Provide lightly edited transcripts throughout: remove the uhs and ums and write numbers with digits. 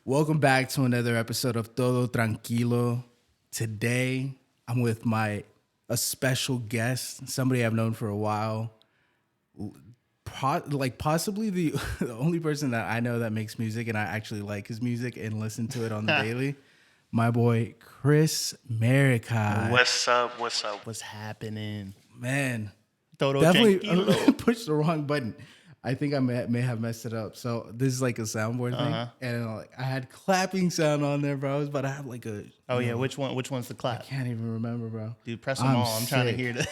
Welcome back to another episode of Todo Tranquilo. Today, I'm with a special guest, somebody I've known for a while. Possibly the only person that I know that makes music, and I actually like his music and listen to it on the daily. My boy, Chris Meraki. What's up? What's happening? Man, Todo definitely Tranquilo. pushed the wrong button. I think I may have messed it up. So this is like a soundboard thing, and I had clapping sound on there, bro. I was about to have like a. Oh yeah, which one's the clap? I can't even remember, bro. Dude, press them all. I'm trying to hear that.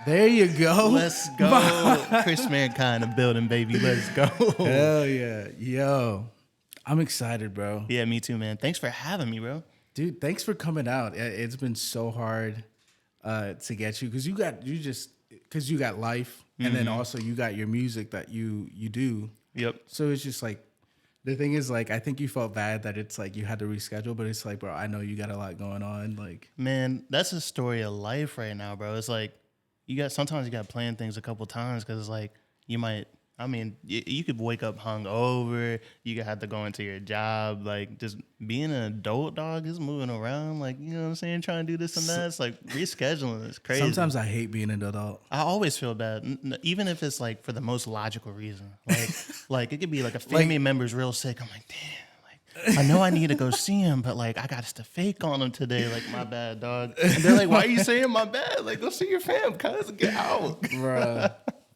There you go. Let's go. Chris Meraki in the building, baby. Let's go. Hell yeah. Yo, I'm excited, bro. Yeah, me too, man. Thanks for having me, bro. Dude, thanks for coming out. It's been so hard to get you because you got life, and then also you got your music that you do. Yep. So it's just like, the thing is, like, I think you felt bad that it's like you had to reschedule, but it's like, bro, I know you got a lot going on. Like, Man, that's a story of life right now, bro. It's like sometimes you got to plan things a couple times because it's like you could wake up hungover. You could have to go into your job. Like, just being an adult, dog, is moving around. Like, you know what I'm saying? Trying to do this and that. It's like rescheduling. It's crazy. sometimes I hate being an adult. I always feel bad, even if it's like for the most logical reason. Like it could be like a family member's real sick. I'm like, damn. I know I need to go see him, but like I got to fake on him today. Like, my bad, dog. And they're like, why are you saying my bad? Like, go see your fam, cuz, get out. Bro,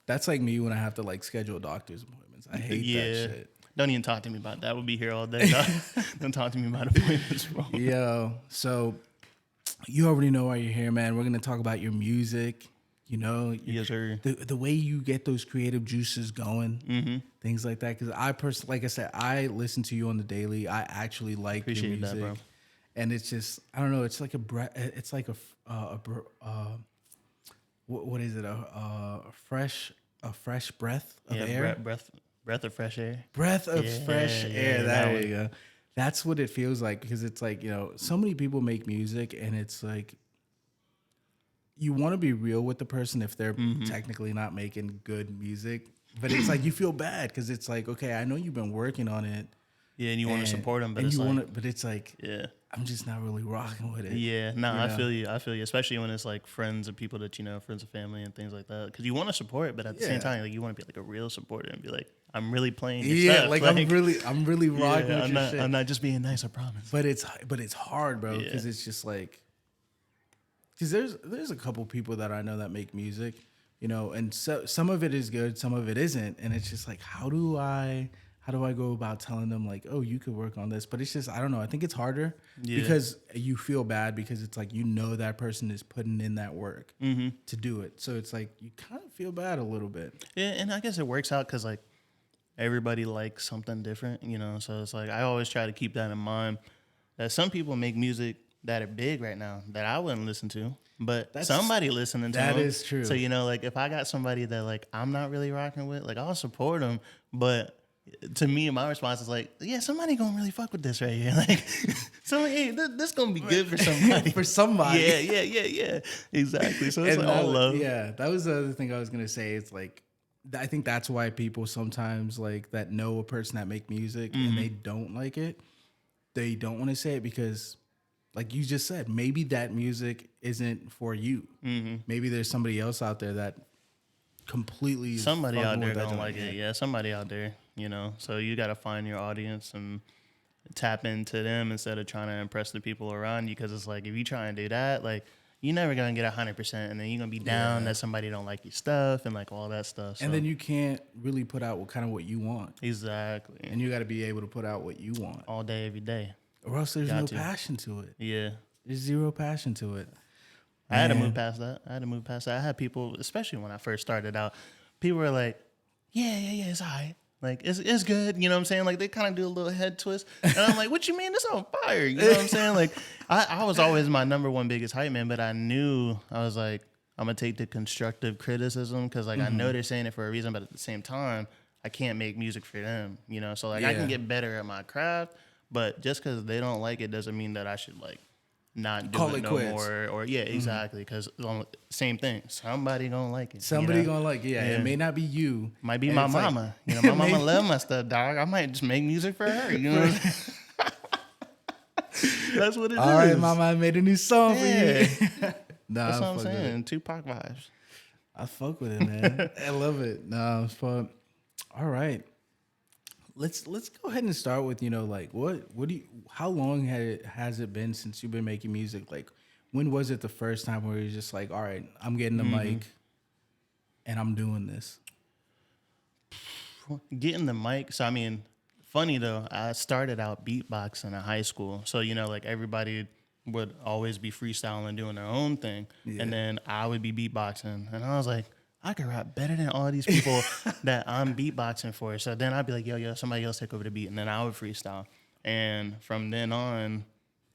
that's like me when I have to like schedule doctor's appointments. I hate that shit. Don't even talk to me about that. We'll be here all day, dog. Don't talk to me about appointments, bro. Yo, so you already know why you're here, man. We're going to talk about your music, you know, Yes, sir. the way you get those creative juices going, things like that. Because I personally, like I said, I listen to you on the daily. I actually like your Appreciate music. that, bro. And it's just, I don't know, it's like what is it? A fresh breath of air. Breath of fresh air. Breath of fresh air. There that we go. That's what it feels like, because it's like, you know, so many people make music and it's like, you want to be real with the person if they're technically not making good music, but it's like you feel bad because it's like, okay, I know you've been working on it. Yeah, and you want to support them, but it's like, yeah. I'm just not really rocking with it. Yeah, no, I feel you, especially when it's like friends or people that you know, friends and family and things like that. Because you want to support, but at the same time, like, you want to be like a real supporter and be like, I'm really playing your stuff. Like, I'm really rocking with your shit. I'm not just being nice, I promise. But it's hard, bro, because it's just like, because there's a couple people that I know that make music, you know, and so some of it is good, some of it isn't, and it's just like, how do I go about telling them, like, oh, you could work on this? But it's just, I don't know. I think it's harder because you feel bad because it's like, you know, that person is putting in that work to do it. So it's like, you kind of feel bad a little bit. Yeah, and I guess it works out because, like, everybody likes something different, you know? So it's like, I always try to keep that in mind, that some people make music that are big right now that I wouldn't listen to, but somebody listening to them. That is true. So, you know, like, if I got somebody that, like, I'm not really rocking with, like, I'll support them, but to me, my response is like, yeah, somebody gonna really fuck with this right here. Like, so, hey, this gonna be good for somebody. For somebody. Yeah. Exactly. So it's like all love. Yeah, that was the other thing I was gonna say. It's like, I think that's why people sometimes, like, that know a person that make music and they don't like it, they don't want to say it because, like you just said, maybe that music isn't for you. Maybe there's somebody else out there that completely somebody out there don't like it. Yeah, somebody out there, you know. So you got to find your audience and tap into them instead of trying to impress the people around you. Because it's like, if you try and do that, like, you're never gonna get 100%, and then you're gonna be down that somebody don't like your stuff and like all that stuff. So. And then you can't really put out what you want. Exactly. And you got to be able to put out what you want all day, every day. or else there's no passion to it. Yeah. There's zero passion to it. I had to move past that. I had people, especially when I first started out, people were like, yeah, it's all right. Like, it's good. You know what I'm saying? Like, they kind of do a little head twist. And I'm like, what you mean? It's on fire. You know what I'm saying? Like, I was always my number one biggest hype man, but I knew, I was like, I'm going to take the constructive criticism because, like, I know they're saying it for a reason, but at the same time, I can't make music for them, you know? So, like, I can get better at my craft, but just because they don't like it doesn't mean that I should, like, not do it no more. Or exactly, because same thing. Somebody gonna like it. Somebody gonna like it. Yeah, it may not be you. Might be my mama. Like, you know, my mama love my stuff, dog. I might just make music for her. You know what I'm saying? That's what it is. All right, mama, I made a new song for you. Nah, that's what I'm saying. Tupac vibes. I fuck with it, man. I love it. Nah, it's fun. All right. Let's go ahead and start with, like how long has it been since you've been making music? Like, when was it the first time where you're just like, all right, I'm getting the mic and I'm doing this? Getting the mic. So, I mean, funny though, I started out beatboxing in high school. So, like everybody would always be freestyling, doing their own thing. Yeah. And then I would be beatboxing. And I was like, I could rap better than all these people that I'm beatboxing for. So then I'd be like, yo, somebody else take over the beat. And then I would freestyle. And from then on,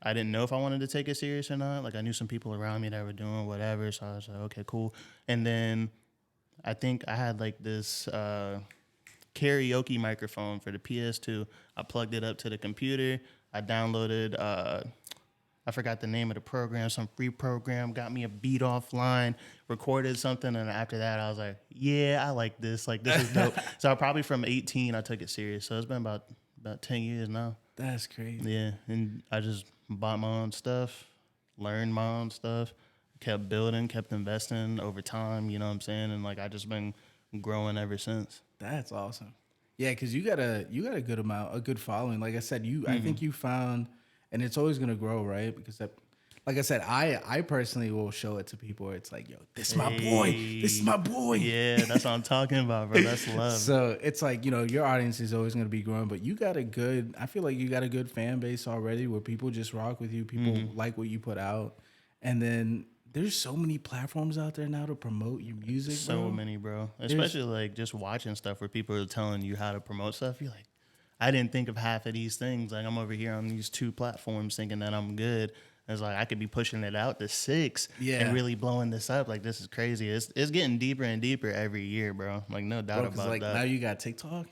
I didn't know if I wanted to take it serious or not. Like, I knew some people around me that were doing whatever. So I was like, okay, cool. And then I think I had like this karaoke microphone for the PS2. I plugged it up to the computer. I downloaded, I forgot the name of the program, some free program, got me a beat offline, recorded something, and after that, I was like, yeah, I like this. Like, this is dope. So probably from 18, I took it serious. So it's been about 10 years now. That's crazy. Yeah, and I just bought my own stuff, learned my own stuff, kept building, kept investing over time, you know what I'm saying? And, like, I just been growing ever since. That's awesome. Yeah, because you got a good following. Like I said, I think you found... And it's always gonna grow, right? Because like I said, I personally will show it to people where it's like, yo, this is my boy. This is my boy. Yeah, that's what I'm talking about, bro. That's love. So it's like, your audience is always gonna be growing, but I feel like you got a good fan base already where people just rock with you. People like what you put out. And then there's so many platforms out there now to promote your music. So many, bro. Especially like just watching stuff where people are telling you how to promote stuff. You're like, I didn't think of half of these things. Like, I'm over here on these 2 platforms thinking that I'm good. It's like I could be pushing it out to 6 and really blowing this up. Like, this is crazy. It's getting deeper and deeper every year, bro. Like, no doubt about that. Now you got TikTok.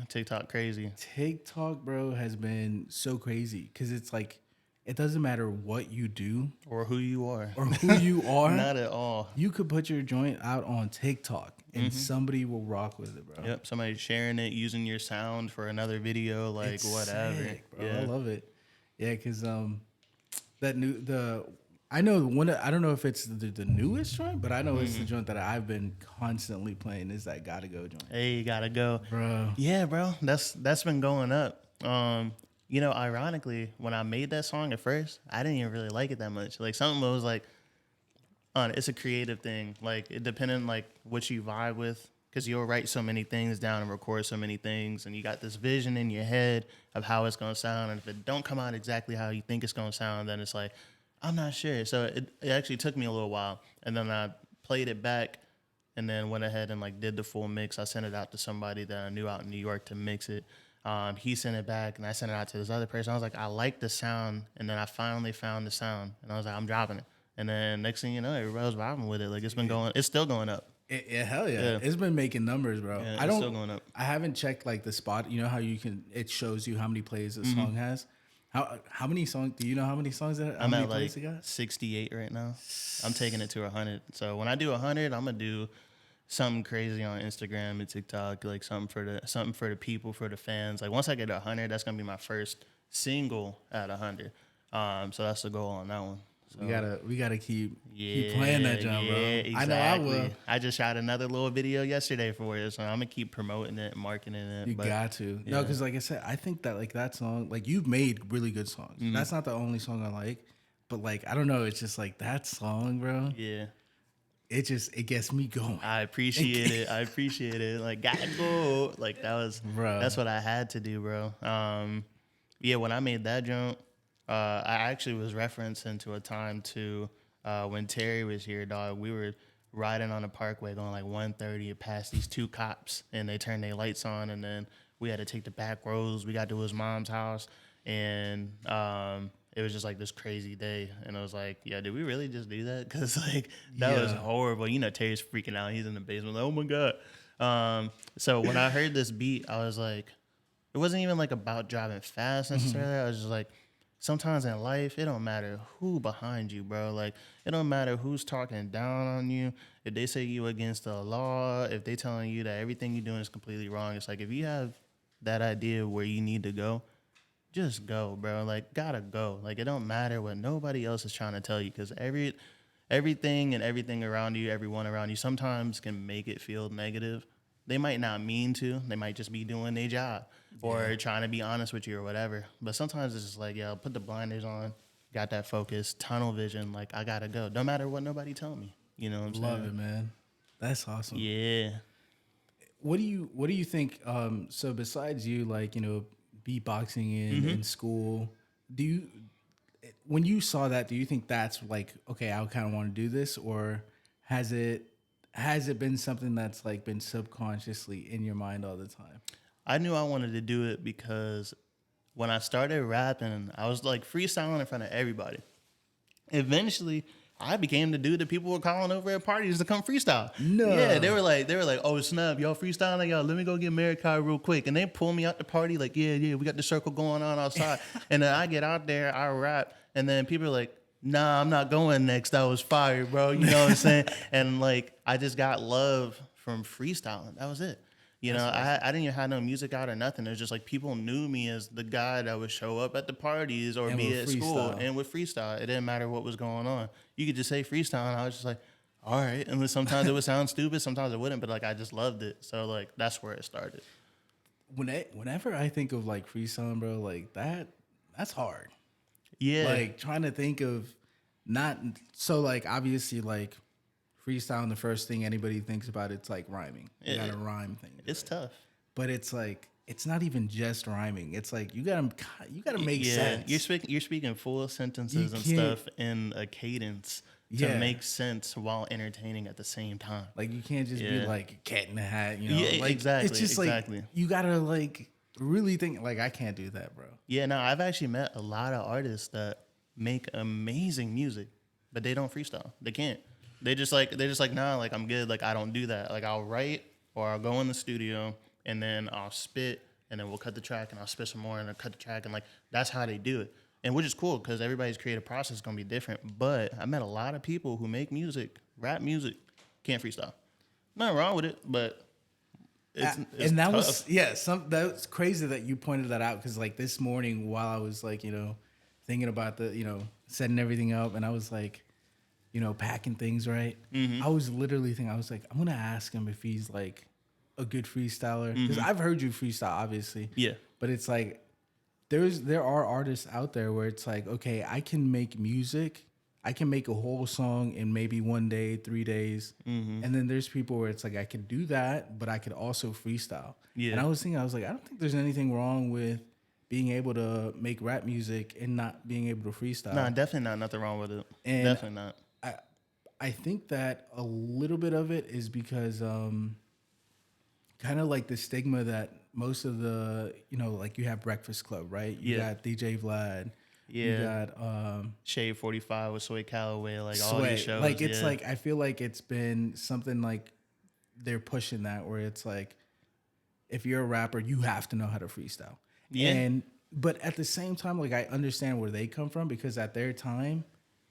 TikTok crazy. TikTok, bro, has been so crazy because it's like, it doesn't matter what you do or who you are. Not at all. You could put your joint out on TikTok and somebody will rock with it, bro. Yep, somebody sharing it, using your sound for another video, like it's whatever. Sick, bro. Yeah. I love it. Yeah, because I don't know if it's the newest joint, but I know it's the joint that I've been constantly playing is that Gotta Go joint. Hey, Gotta Go. Bro. Yeah, bro. That's been going up. Ironically, when I made that song at first, I didn't even really like it that much. Like, something was like, it's a creative thing. Like, it depending like what you vibe with, because you'll write so many things down and record so many things, and you got this vision in your head of how it's gonna sound. And if it don't come out exactly how you think it's gonna sound, then it's like, I'm not sure. So it actually took me a little while, and then I played it back, and then went ahead and like did the full mix. I sent it out to somebody that I knew out in New York to mix it. He sent it back, and I sent it out to this other person. I was like, I like the sound, and then I finally found the sound, and I was like, I'm dropping it. And then next thing you know, everybody was vibing with it. Like, it's been going, it's still going up. Hell yeah. It's been making numbers, bro. Yeah, it's still going up. I haven't checked like the spot. You know how it shows you how many plays a song has? How many songs? Do you know how many songs that? I'm at like 68 right now. I'm taking it to 100. So when I do 100, I'm gonna do something crazy on Instagram and TikTok, like something for the people, for the fans. Like, once I get to 100, that's gonna be my first single at 100. So that's the goal on that one. So, we gotta keep playing that jump, bro. Exactly. I know I will. I just shot another little video yesterday for it, so I'm gonna keep promoting it, marketing it. You got to. Yeah. No, because like I said, I think that like that song, like, you've made really good songs. That's not the only song I like, but like, I don't know, it's just like that song, bro. Yeah. It gets me going. I appreciate it. Like, gotta go. Like, that's what I had to do, bro. When I made that jump, I actually was referencing to a time to when Terry was here, dog. We were riding on the parkway going like 130 past these 2 cops, and they turned their lights on, and then we had to take the back roads. We got to his mom's house, and it was just like this crazy day. And I was like, yeah, did we really just do that? Because like that was horrible. Terry's freaking out. He's in the basement. Like, oh my God. So when I heard this beat, I was like, it wasn't even like about driving fast necessarily. I was just like, sometimes in life, it don't matter who behind you, bro. Like, it don't matter who's talking down on you. If they say you against the law, if they telling you that everything you're doing is completely wrong, it's like, if you have that idea where you need to go, just go, bro. Like, gotta go. Like, it don't matter what nobody else is trying to tell you, because everything around you, everyone around you, sometimes can make it feel negative. They might not mean to. They might just be doing their job or trying to be honest with you or whatever. But sometimes it's just like, yo, put the blinders on, got that focus, tunnel vision. Like, I gotta go. No matter what nobody tell me. You know what I'm saying? Love it, man. That's awesome. Yeah. What do you think? So besides you, like, you know, beatboxing in school, when you saw that, do you think that's like, okay, I kind of want to do this, or has it been something that's like been subconsciously in your mind all the time? I knew I wanted to do it because when I started rapping, I was like freestyling in front of everybody. Eventually, I became the dude that people were calling over at parties to come freestyle. No. Yeah, they were like, oh snap, y'all freestyling, y'all. Let me go get Meraki real quick, and they pull me out the party like, yeah, we got the circle going on outside, and then I get out there, I rap, and then people are like, nah, I'm not going next. That was fire, bro. You know what I'm saying? And like, I just got love from freestyling. That was it. You know, I didn't even have no music out or nothing. It was just like people knew me as the guy that would show up at the parties or be at school and would freestyle. It didn't matter what was going on. You could just say freestyle, and I was just like, all right. And sometimes it would sound stupid, sometimes it wouldn't, but like I just loved it. So like that's where it started. Whenever I think of like freestyling, bro, like that's hard. Yeah. Like trying to think of not so like obviously like freestyling, the first thing anybody thinks about, it's like rhyming. You gotta rhyme things. It's tough. But it's like, it's not even just rhyming. It's like you gotta make sense. You're speaking full sentences and stuff in a cadence to make sense while entertaining at the same time. Like you can't just be like a cat in the hat, you know? Yeah, like, exactly. It's just like you gotta like really think. Like I can't do that, bro. Yeah, no, I've actually met a lot of artists that make amazing music, but they don't freestyle. They can't. They're just like, nah, like I'm good. Like I don't do that. Like I'll write or I'll go in the studio and then I'll spit and then we'll cut the track and I'll spit some more and I'll cut the track, and like that's how they do it. And which is cool because everybody's creative process is gonna be different. But I met a lot of people who make music, rap music, can't freestyle. Nothing wrong with it, but it's and that tough. that's crazy that you pointed that out, because like this morning while I was like, you know, thinking about the, you know, setting everything up, and I was like, you know, packing things right. I was literally thinking, I was like, I'm gonna ask him if he's like a good freestyler, because I've heard you freestyle, obviously. Yeah. But it's like there are artists out there where it's like, okay, I can make music, I can make a whole song in maybe 1 day, 3 days, and then there's people where it's like I could do that, but I could also freestyle. Yeah. And I was thinking, I was like, I don't think there's anything wrong with being able to make rap music and not being able to freestyle. No, definitely not. Nothing wrong with it. And definitely not. I think that a little bit of it is because kind of like the stigma that most of the, you know, like you have Breakfast Club, right? You got DJ Vlad. Yeah. You got Shade 45 with Sway Calloway, like Sway. all these shows. Like it's like, I feel like it's been something like they're pushing that, where it's like, if you're a rapper, you have to know how to freestyle. Yeah. But at the same time, like I understand where they come from, because at their time,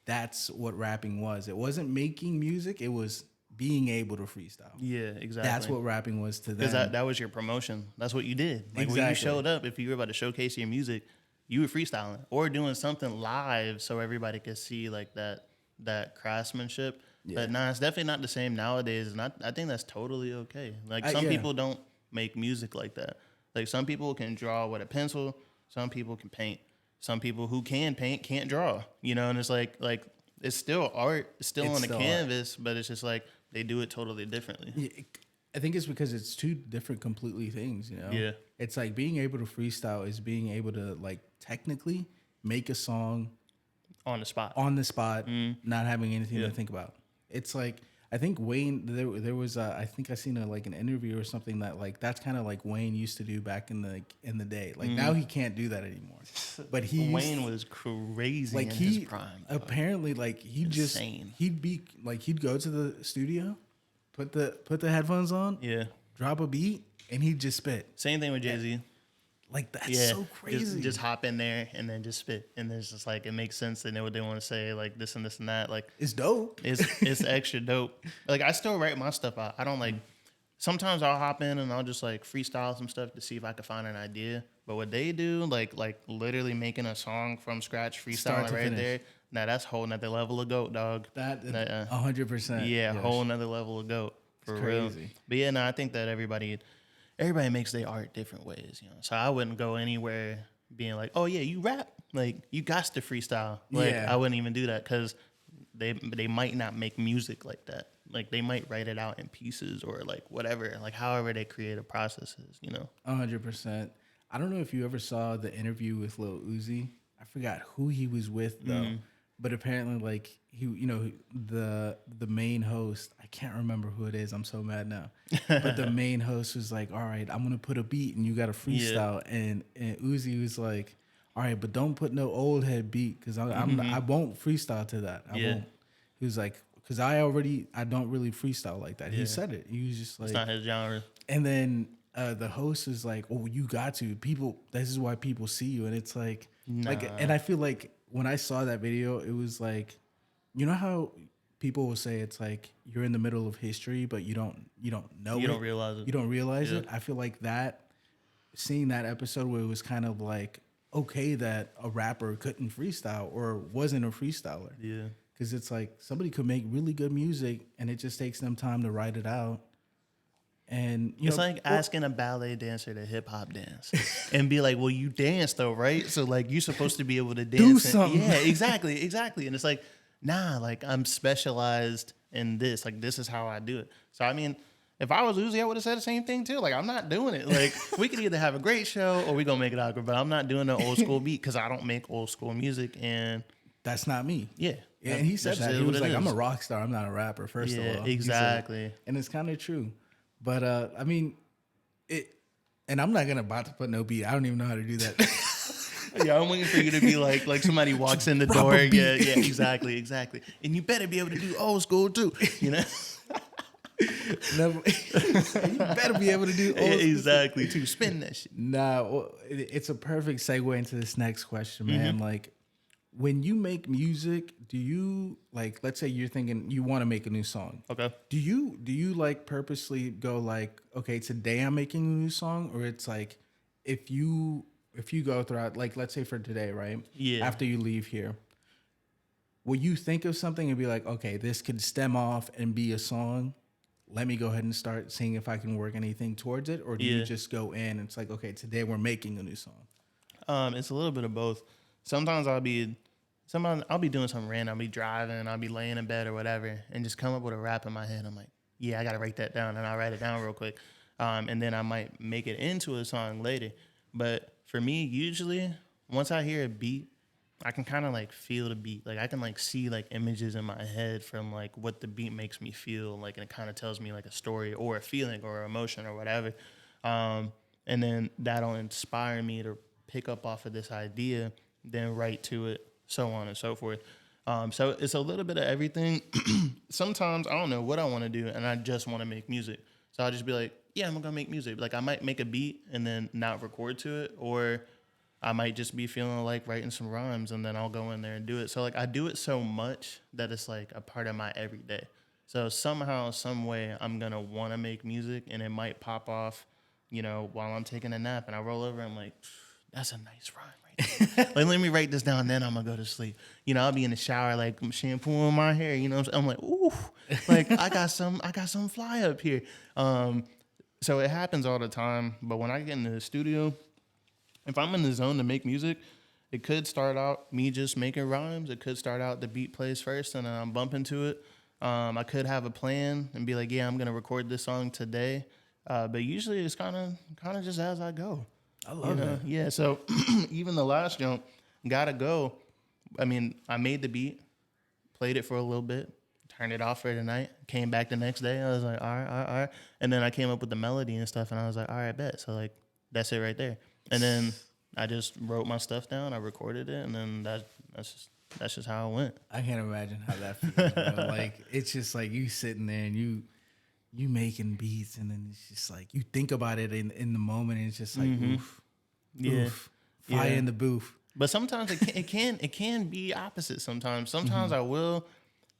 that's what rapping was. It wasn't making music, it was being able to freestyle. Yeah, exactly. That's what rapping was to them. Because that was your promotion. That's what you did. Like when you showed up, if you were about to showcase your music, you were freestyling or doing something live so everybody could see like that craftsmanship. Yeah. But nah, it's definitely not the same nowadays. And I think that's totally okay. Like some people don't make music like that. Like some people can draw with a pencil. Some people can paint. Some people who can paint can't draw, you know, and it's like it's still art, it's still on a canvas, but it's just like they do it totally differently. Yeah, I think it's because it's two different completely things, you know? Yeah. It's like being able to freestyle is being able to like technically make a song on the spot, not having anything to think about. It's like, I think Wayne, there was I think I seen an interview or something that like that's kind of like Wayne used to do back in the day. Like now he can't do that anymore. But Wayne was crazy like in his prime. Apparently, like he'd go to the studio, put the headphones on, drop a beat, and he'd just spit. Same thing with Jay-Z. Like that's so crazy. Just hop in there and then just spit, and it's just like it makes sense. They know what they want to say, like this and that. Like it's dope. It's extra dope. Like I still write my stuff out. I don't like sometimes I'll hop in and I'll just like freestyle some stuff to see if I can find an idea. But what they do, like literally making a song from scratch, freestyling right finish. There, now that's a whole nother level of GOAT, dog. That 100%. Yeah, yes. Whole nother level of GOAT for real. But yeah, no, I think that everybody makes their art different ways, you know. So I wouldn't go anywhere being like, oh yeah, you rap, like you got to freestyle. Like I wouldn't even do that because they might not make music like that. Like they might write it out in pieces or like whatever, like however they creative process is, you know. 100%. I don't know if you ever saw the interview with Lil Uzi. I forgot who he was with though, but apparently like he, you know, the main host, I can't remember who it is. I'm so mad now. But the main host was like, all right, I'm gonna put a beat and you got to freestyle, and Uzi was like, all right, but don't put no old head beat because I won't freestyle to that. I won't. He was like, because I don't really freestyle like that. He said it. He was just like, it's not his genre. And then the host is like, oh, you got to. People, this is why people see you. And it's like, and I feel like when I saw that video, it was like, you know how people will say it's like you're in the middle of history, but you don't know it. You don't realize it. You don't realize it. I feel like seeing that episode where it was kind of like, okay that a rapper couldn't freestyle or wasn't a freestyler. Yeah. Because it's like somebody could make really good music and it just takes them time to write it out. And it's like asking a ballet dancer to hip hop dance and be like, well, you dance though, right? So like you're supposed to be able to dance. Do something. Yeah, exactly. And it's like, nah, like I'm specialized in this. Like this is how I do it. So I mean, if I was Uzi, I would have said the same thing too. Like I'm not doing it. Like we could either have a great show or we gonna make it awkward. But I'm not doing the old school beat because I don't make old school music, and that's not me. Yeah. Yeah, and he said that. He was like, I'm a rock star. I'm not a rapper, first of all. Exactly. And it's kind of true. But, I mean, and I'm not about to put no beat. I don't even know how to do that. Yeah, I'm waiting for you to be like somebody walks in the door. Yeah, exactly. And you better be able to do old school too, you know? Never, you better be able to do old school. Exactly, too. Spin that shit. Nah, well, it's a perfect segue into this next question, man. Like, when you make music, do you like, let's say you're thinking you want to make a new song. Okay. Do you like purposely go like, okay, today I'm making a new song? Or it's like, if you go throughout, like, let's say for today, right? Yeah. After you leave here, will you think of something and be like, okay, this could stem off and be a song? Let me go ahead and start seeing if I can work anything towards it. Or do you just go in and it's like, okay, today we're making a new song? It's a little bit of both. Sometimes I'll be doing something random. I'll be driving, I'll be laying in bed or whatever, and just come up with a rap in my head. I'm like, yeah, I got to write that down. And I'll write it down real quick. And then I might make it into a song later. But for me, usually, once I hear a beat, I can kind of like feel the beat. Like I can like see like images in my head from like what the beat makes me feel like, and it kind of tells me like a story or a feeling or an emotion or whatever. And then that'll inspire me to pick up off of this idea, then write to it, so on and so forth. So it's a little bit of everything. Sometimes I don't know what I want to do and I just want to make music. So I'll just be like, yeah, I'm going to make music. Like I might make a beat and then not record to it, or I might just be feeling like writing some rhymes and then I'll go in there and do it. So like I do it so much that it's like a part of my everyday. So somehow, some way I'm going to want to make music, and it might pop off, you know, while I'm taking a nap, and I roll over and I'm like, that's a nice rhyme right there. Like, let me write this down, and then I'm going to go to sleep. You know, I'll be in the shower, like, I'm shampooing my hair, you know what I'm saying? I'm like, ooh, like, I got some fly up here. So it happens all the time, but when I get into the studio, if I'm in the zone to make music, it could start out me just making rhymes. It could start out the beat plays first, and then I'm bumping to it. I could have a plan and be like, yeah, I'm going to record this song today. But usually it's kind of just as I go. I love it. Yeah, so even the last jump, Gotta Go, I mean, I made the beat, played it for a little bit, turned it off for the night, came back the next day. I was like, all right. And then I came up with the melody and stuff, and I was like, all right, bet. So, like, that's it right there. And then I just wrote my stuff down, I recorded it, and then that's just how it went. I can't imagine how that feels, bro. Like, it's just like you sitting there and you making beats, and then it's just like you think about it in the moment, and it's just like, oof, fire in the booth. But sometimes it can be opposite. Sometimes I will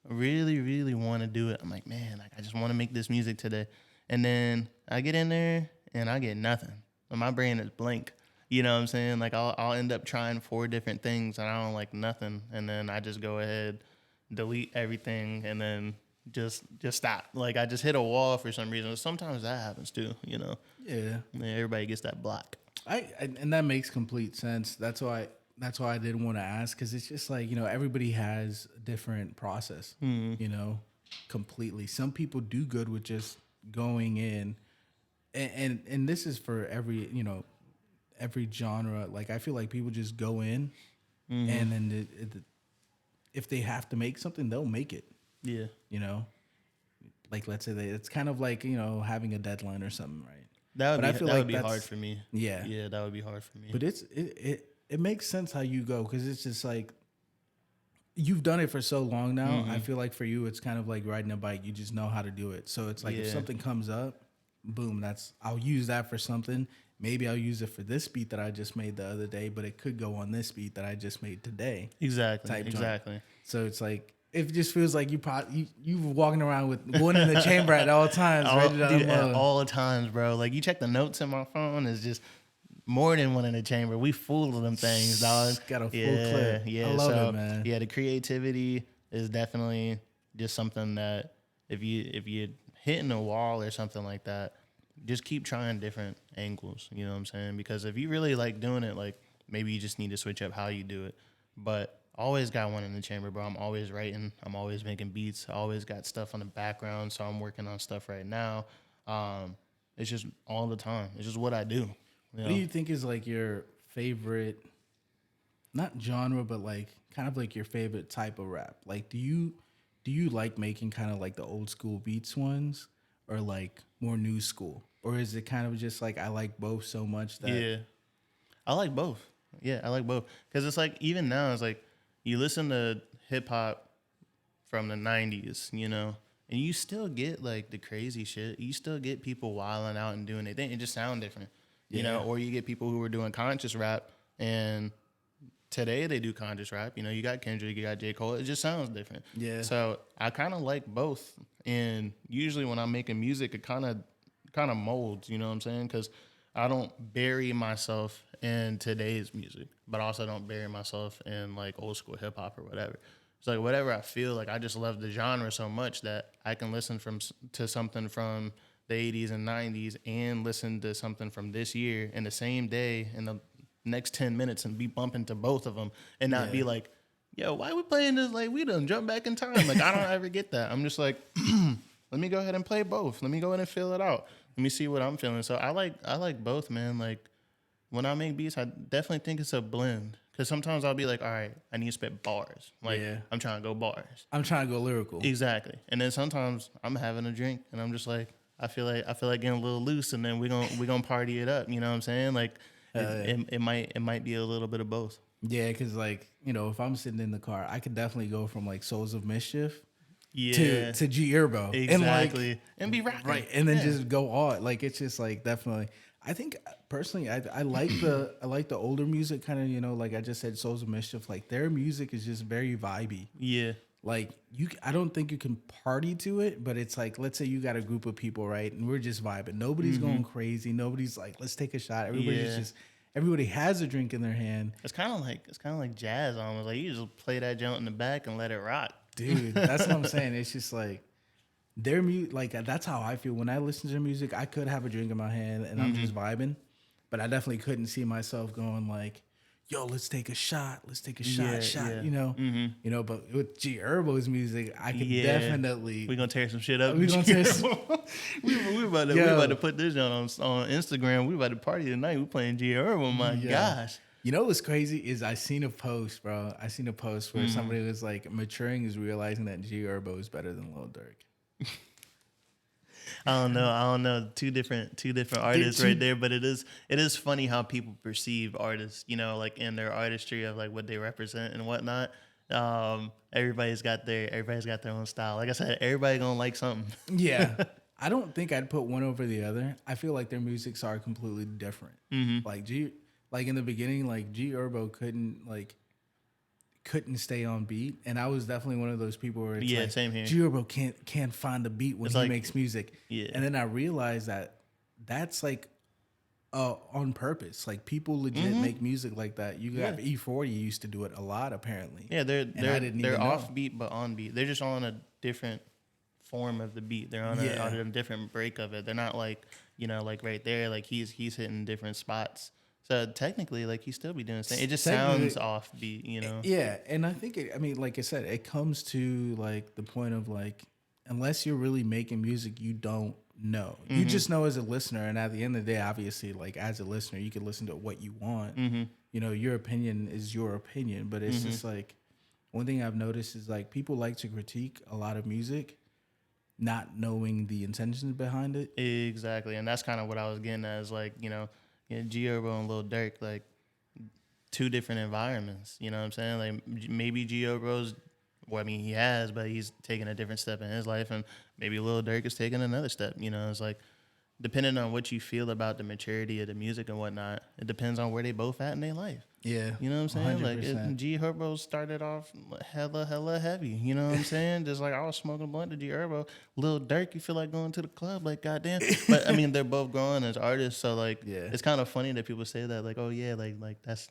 really, really want to do it. I'm like, man, like I just want to make this music today, And then I get in there and I get nothing. And my brain is blank. You know what I'm saying? Like I'll end up trying 4 different things and I don't like nothing. And then I just go ahead, delete everything, and then just stop. Like I just hit a wall for some reason. Sometimes that happens too, you know? Yeah. Everybody gets that block. And that makes complete sense. That's why I didn't want to ask, because it's just like, you know, everybody has a different process, you know, completely. Some people do good with just going in, and this is for every, you know, every genre. Like I feel like people just go in, and then if they have to make something, they'll make it. Yeah. You know, like let's say it's kind of like, you know, having a deadline or something, right? That would be hard for me. Yeah. Yeah, that would be hard for me. But it makes sense how you go, because it's just like you've done it for so long now. I feel like for you, it's kind of like riding a bike. You just know how to do it. So it's like if something comes up, boom, I'll use that for something. Maybe I'll use it for this beat that I just made the other day, but it could go on this beat that I just made today. Exactly. So it's like, it just feels like you walking around with one in the chamber at all times. At all times, bro. Like you check the notes in my phone, it's just more than one in the chamber. We full of them things, dog. Got a full clip. Yeah, I love it, man. Yeah, the creativity is definitely just something that if you're hitting a wall or something like that, just keep trying different angles. You know what I'm saying? Because if you really like doing it, like maybe you just need to switch up how you do it. But always got one in the chamber, bro. I'm always writing. I'm always making beats. I always got stuff on the background, so I'm working on stuff right now. It's just all the time. It's just what I do. What do you think is like your favorite, not genre, but like kind of like your favorite type of rap? Like, do you like making kind of like the old school beats ones, or like more new school? Or is it kind of just like I like both so much that... Yeah, I like both. Yeah, I like both. Because it's like, even now, it's like, you listen to hip hop from the 90s, you know, and you still get like the crazy shit. You still get people wilding out and doing their thing. It just sound different, you know, or you get people who are doing conscious rap, and today they do conscious rap. You know, you got Kendrick, you got J. Cole. It just sounds different. Yeah. So I kind of like both. And usually when I'm making music, it kind of molds, you know what I'm saying? Because I don't bury myself in today's music, but also don't bury myself in like old school hip hop or whatever. It's like whatever I feel like. I just love the genre so much that I can listen to something from the 80s and 90s and listen to something from this year in the same day in the next 10 minutes and be bumping to both of them and not be like, yo, why are we playing this? Like, we done jump back in time. Like, I don't ever get that. I'm just like, let me go ahead and play both. Let me go ahead and fill it out. Let me see what I'm feeling. So I like both, man. Like, when I make beats, I definitely think it's a blend. Because sometimes I'll be like, all right, I need to spit bars. Like, I'm trying to go bars. I'm trying to go lyrical. Exactly. And then sometimes I'm having a drink, and I'm just like, I feel like getting a little loose, and then we're gonna party it up. You know what I'm saying? Like, it might be a little bit of both. Yeah, because like, you know, if I'm sitting in the car, I could definitely go from like Souls of Mischief to G Herbo. Exactly. And be rocking. Right. And then just go on. Like, it's just like, definitely. I think personally, I like the older music, kind of, you know, like I just said, Souls of Mischief. Like, their music is just very vibey. Yeah. Like, I don't think you can party to it, but it's like, let's say you got a group of people, right? And we're just vibing. Nobody's going crazy. Nobody's like, let's take a shot. Everybody has a drink in their hand. It's kind of like jazz almost. Like, you just play that joint in the back and let it rock. Dude, that's what I'm saying. It's just like their music. Like, that's how I feel when I listen to their music. I could have a drink in my hand and I'm just vibing, but I definitely couldn't see myself going like, yo, let's take a shot. Let's take a shot. You know, you know. But with G Herbo's music, I can definitely. We're gonna tear some shit up. We're gonna tear some. we about to put this on Instagram. We about to party tonight. We playing G Herbo. My gosh. You know what's crazy is I seen a post, bro. I seen a post where somebody was like, maturing is realizing that G Herbo is better than Lil Durk. I don't know. Two different artists right there, but it is funny how people perceive artists, you know, like in their artistry of like what they represent and whatnot. Everybody's got their own style. Like I said, everybody gonna like something. Yeah. I don't think I'd put one over the other. I feel like their musics are completely different. Like in the beginning, like G Herbo couldn't stay on beat, and I was definitely one of those people where it's like, same here. G-Herbo can't find the beat when he makes music. Yeah. And then I realized that that's like on purpose. Like people legit make music like that. You got E40 used to do it a lot apparently. Yeah, they're off beat but on beat. They're just on a different form of the beat. They're on a different break of it. They're not like, like right there, like he's hitting different spots. So technically, like, he still be doing the same. It just sounds offbeat, Yeah, and I think like I said, it comes to like the point of like, unless you're really making music, you don't know. Mm-hmm. You just know as a listener, and at the end of the day, obviously, like as a listener, you can listen to what you want. Mm-hmm. Your opinion is your opinion, but it's just like one thing I've noticed is like people like to critique a lot of music, not knowing the intentions behind it. Exactly, and that's kind of what I was getting at. Is like G-Herbo and Lil Durk, like two different environments. You know what I'm saying? Like maybe G-Herbo's, he has, but he's taking a different step in his life, and maybe Lil Durk is taking another step. It's like depending on what you feel about the maturity of the music and whatnot, it depends on where they both at in their life. Yeah. You know what I'm saying? 100%. Like if G-Herbo started off hella heavy. You know what I'm saying? Just like I was smoking a blunt to G-Herbo. Lil Durk, you feel like going to the club, like goddamn. But they're both growing as artists, so like it's kind of funny that people say that, like, oh yeah, like that's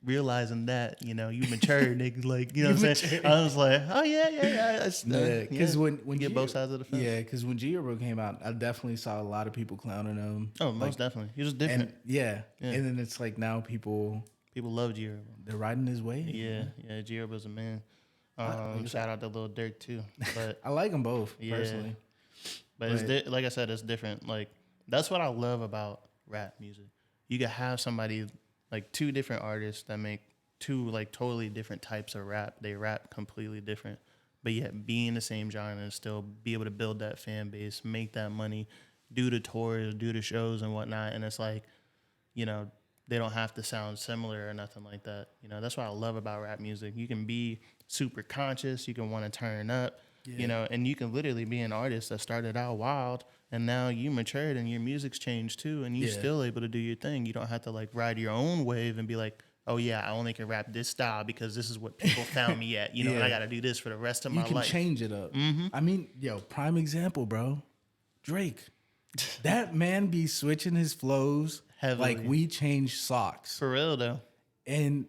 realizing that, you matured, nigga, like, what I'm saying? I was like, oh yeah. Because when you get both sides of the fence. Yeah, because when G-Herbo came out, I definitely saw a lot of people clowning him. Oh, most definitely. He was different. And, and then it's like now people love G-Herbo. They're riding his wave. Yeah, G-Herbo's a man. Shout out to Lil Durk too. But I like them both personally. But it's like I said, it's different. Like that's what I love about rap music. You can have somebody like two different artists that make two like totally different types of rap. They rap completely different, but yet be in the same genre and still be able to build that fan base, make that money, do the tours, do the shows and whatnot. And it's like, they don't have to sound similar or nothing like that. That's what I love about rap music. You can be super conscious. You can want to turn up, and you can literally be an artist that started out wild and now you matured and your music's changed too. And you're still able to do your thing. You don't have to like ride your own wave and be like, oh yeah, I only can rap this style because this is what people found me at, and I got to do this for the rest of my life. You can change it up. Mm-hmm. Prime example, bro. Drake. That man be switching his flows. Heavily. Like we changed socks. For real though. And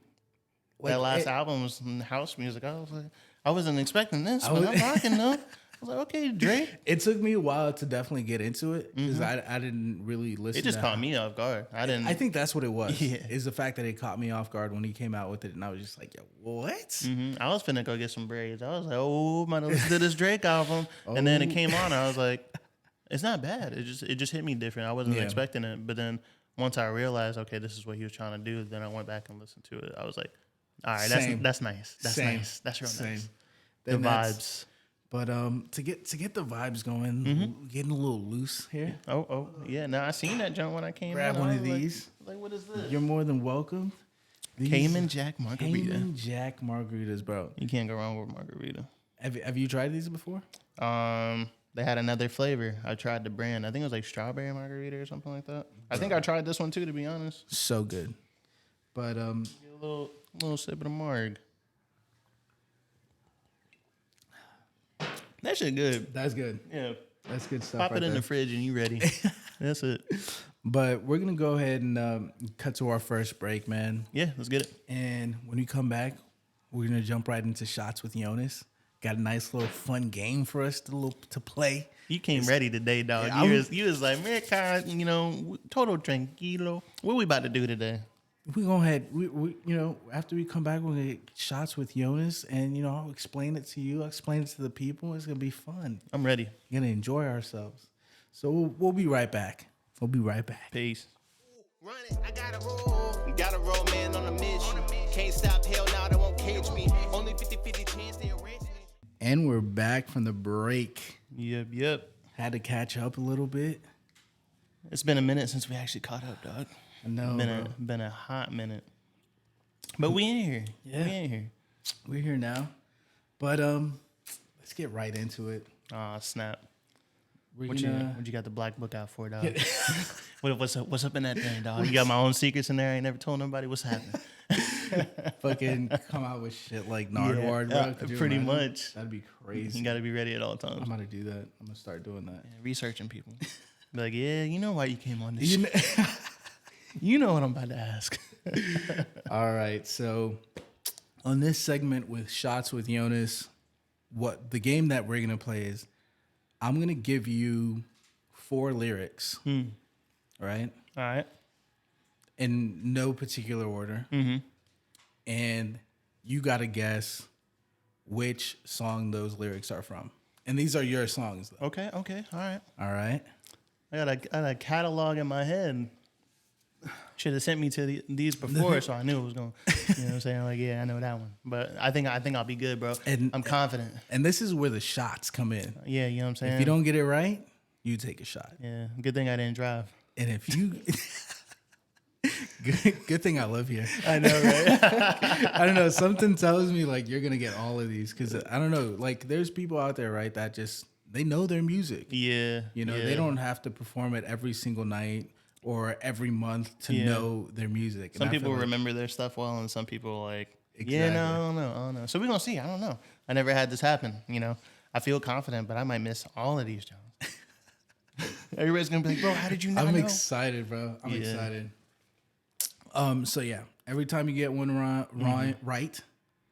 like, that last album was house music. I was like, I wasn't expecting this, but I'm rocking though. I was like, okay, Drake. It took me a while to definitely get into it because I didn't really listen. It just caught me off guard. I think that's what it was. Yeah. Is the fact that it caught me off guard when he came out with it, and I was just like, yo, what? Mm-hmm. I was finna go get some braids. I was like, oh, I'm gonna listen to this Drake album, and then it came on, and I was like, it's not bad. It just hit me different. I wasn't expecting it, but then. Once I realized, okay, this is what he was trying to do, then I went back and listened to it. I was like, all right, that's nice. That's nice. That's real nice. The vibes. But to get the vibes going, getting a little loose here. Oh, yeah. Now I seen that jump when I came. Grab one of these. Like, what is this? You're more than welcome. Cayman Jack Margarita. Cayman Jack Margaritas, bro. You can't go wrong with margarita. Have you tried these before? They had another flavor. I tried the brand. I think it was like strawberry margarita or something like that. I think I tried this one too, to be honest. So good. But get a little sip of the marg. That shit good. That's good. Yeah. That's good stuff. Pop it in the fridge and you ready. That's it. But we're gonna go ahead and cut to our first break, man. Yeah, let's get it. And when we come back, we're gonna jump right into shots with Jonas. Got a nice little fun game for us to play. You came ready today, dog. Yeah, you was like, Meraki, Todo Tranquilo. What we about to do today? We go ahead. We after we come back, we're gonna get shots with Jonas, and I'll explain it to you. I'll explain it to the people. It's gonna be fun. I'm ready. We're gonna enjoy ourselves. So we'll be right back. We'll be right back. Peace. Run it, I gotta roll, man, on a mission. Can't stop, hell now, they won't cage me. Only 50-50 chance they arrange me. And we're back from the break. Yep. Had to catch up a little bit. It's been a minute since we actually caught up, dog. I know. Been a hot minute. But we in here. Yeah. We in here. We're here now. But let's get right into it. Aw, snap. What you got the black book out for, dog? What's up in that thing, dog? You got my own secrets in there. I ain't never told nobody what's happening. fucking come out with shit like Nardwuar, bro. Could you pretty imagine? much. That'd be crazy. You got to be ready at all times. I'm gonna do that. I'm gonna start doing that. Yeah, researching people. Be like, yeah, you know why you came on this You shit. know- You know what I'm about to ask. All right, so on this segment with Shots with Jonas, what the game that we're gonna play is, I'm gonna give you 4 lyrics, right? All right. In no particular order, and you gotta guess which song those lyrics are from. And these are your songs, though. Okay. All right. All right. I got a catalog in my head. Should have sent me to these before, so I knew it was going. You know what I'm saying? Like, yeah, I know that one. But I think I'll be good, bro. And I'm confident. And this is where the shots come in. Yeah, you know what I'm saying? If you don't get it right, you take a shot. Yeah, good thing I didn't drive. And if you good thing I live here. I know, right? I don't know. Something tells me like you're gonna get all of these because I don't know. Like there's people out there, right, that just they know their music. Yeah. You know, they don't have to perform it every single night or every month to know their music. And some people remember their stuff well, and some people like, yeah, no, I don't know. So we're gonna see. I don't know. I never had this happen. You know, I feel confident, but I might miss all of these, Jones. Everybody's gonna be like, bro, how did you not know? I'm excited, bro. I'm excited. So yeah, every time you get one right,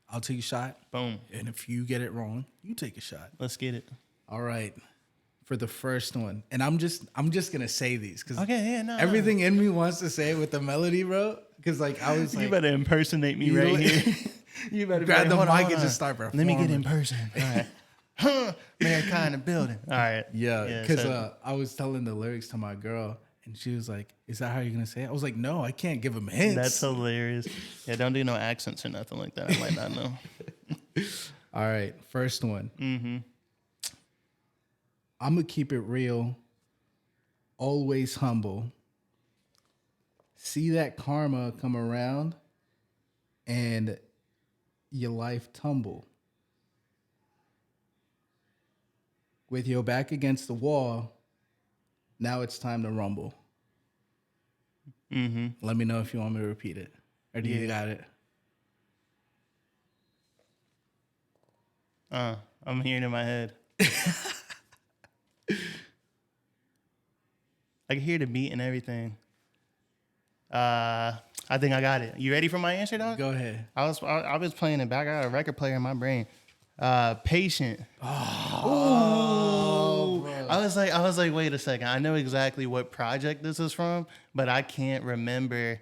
I'll take a shot. Boom. And if you get it wrong, you take a shot. Let's get it. All right. For the first one, and I'm just gonna say these because everything in me wants to say it with the melody, bro. Because like I was like, you better impersonate me right here. You better grab the mic and just start performing. Let me get in person. All right. Meraki in the building. All right. Yeah, because I was telling the lyrics to my girl, and she was like, "Is that how you're gonna say it?" I was like, "No, I can't give them hints." That's hilarious. Yeah, don't do no accents or nothing like that. I might not know. All right, first one. Mm-hmm. I'm gonna keep it real, always humble. See that karma come around, and your life tumble. With your back against the wall, now it's time to rumble. Mm-hmm. Let me know if you want me to repeat it. Or do you got it? I'm hearing it in my head. I can hear the beat and everything. I think I got it. You ready for my answer, dog? Go ahead. I was playing it back. I got a record player in my brain. Patient. Oh, I was like, wait a second. I know exactly what project this is from, but I can't remember.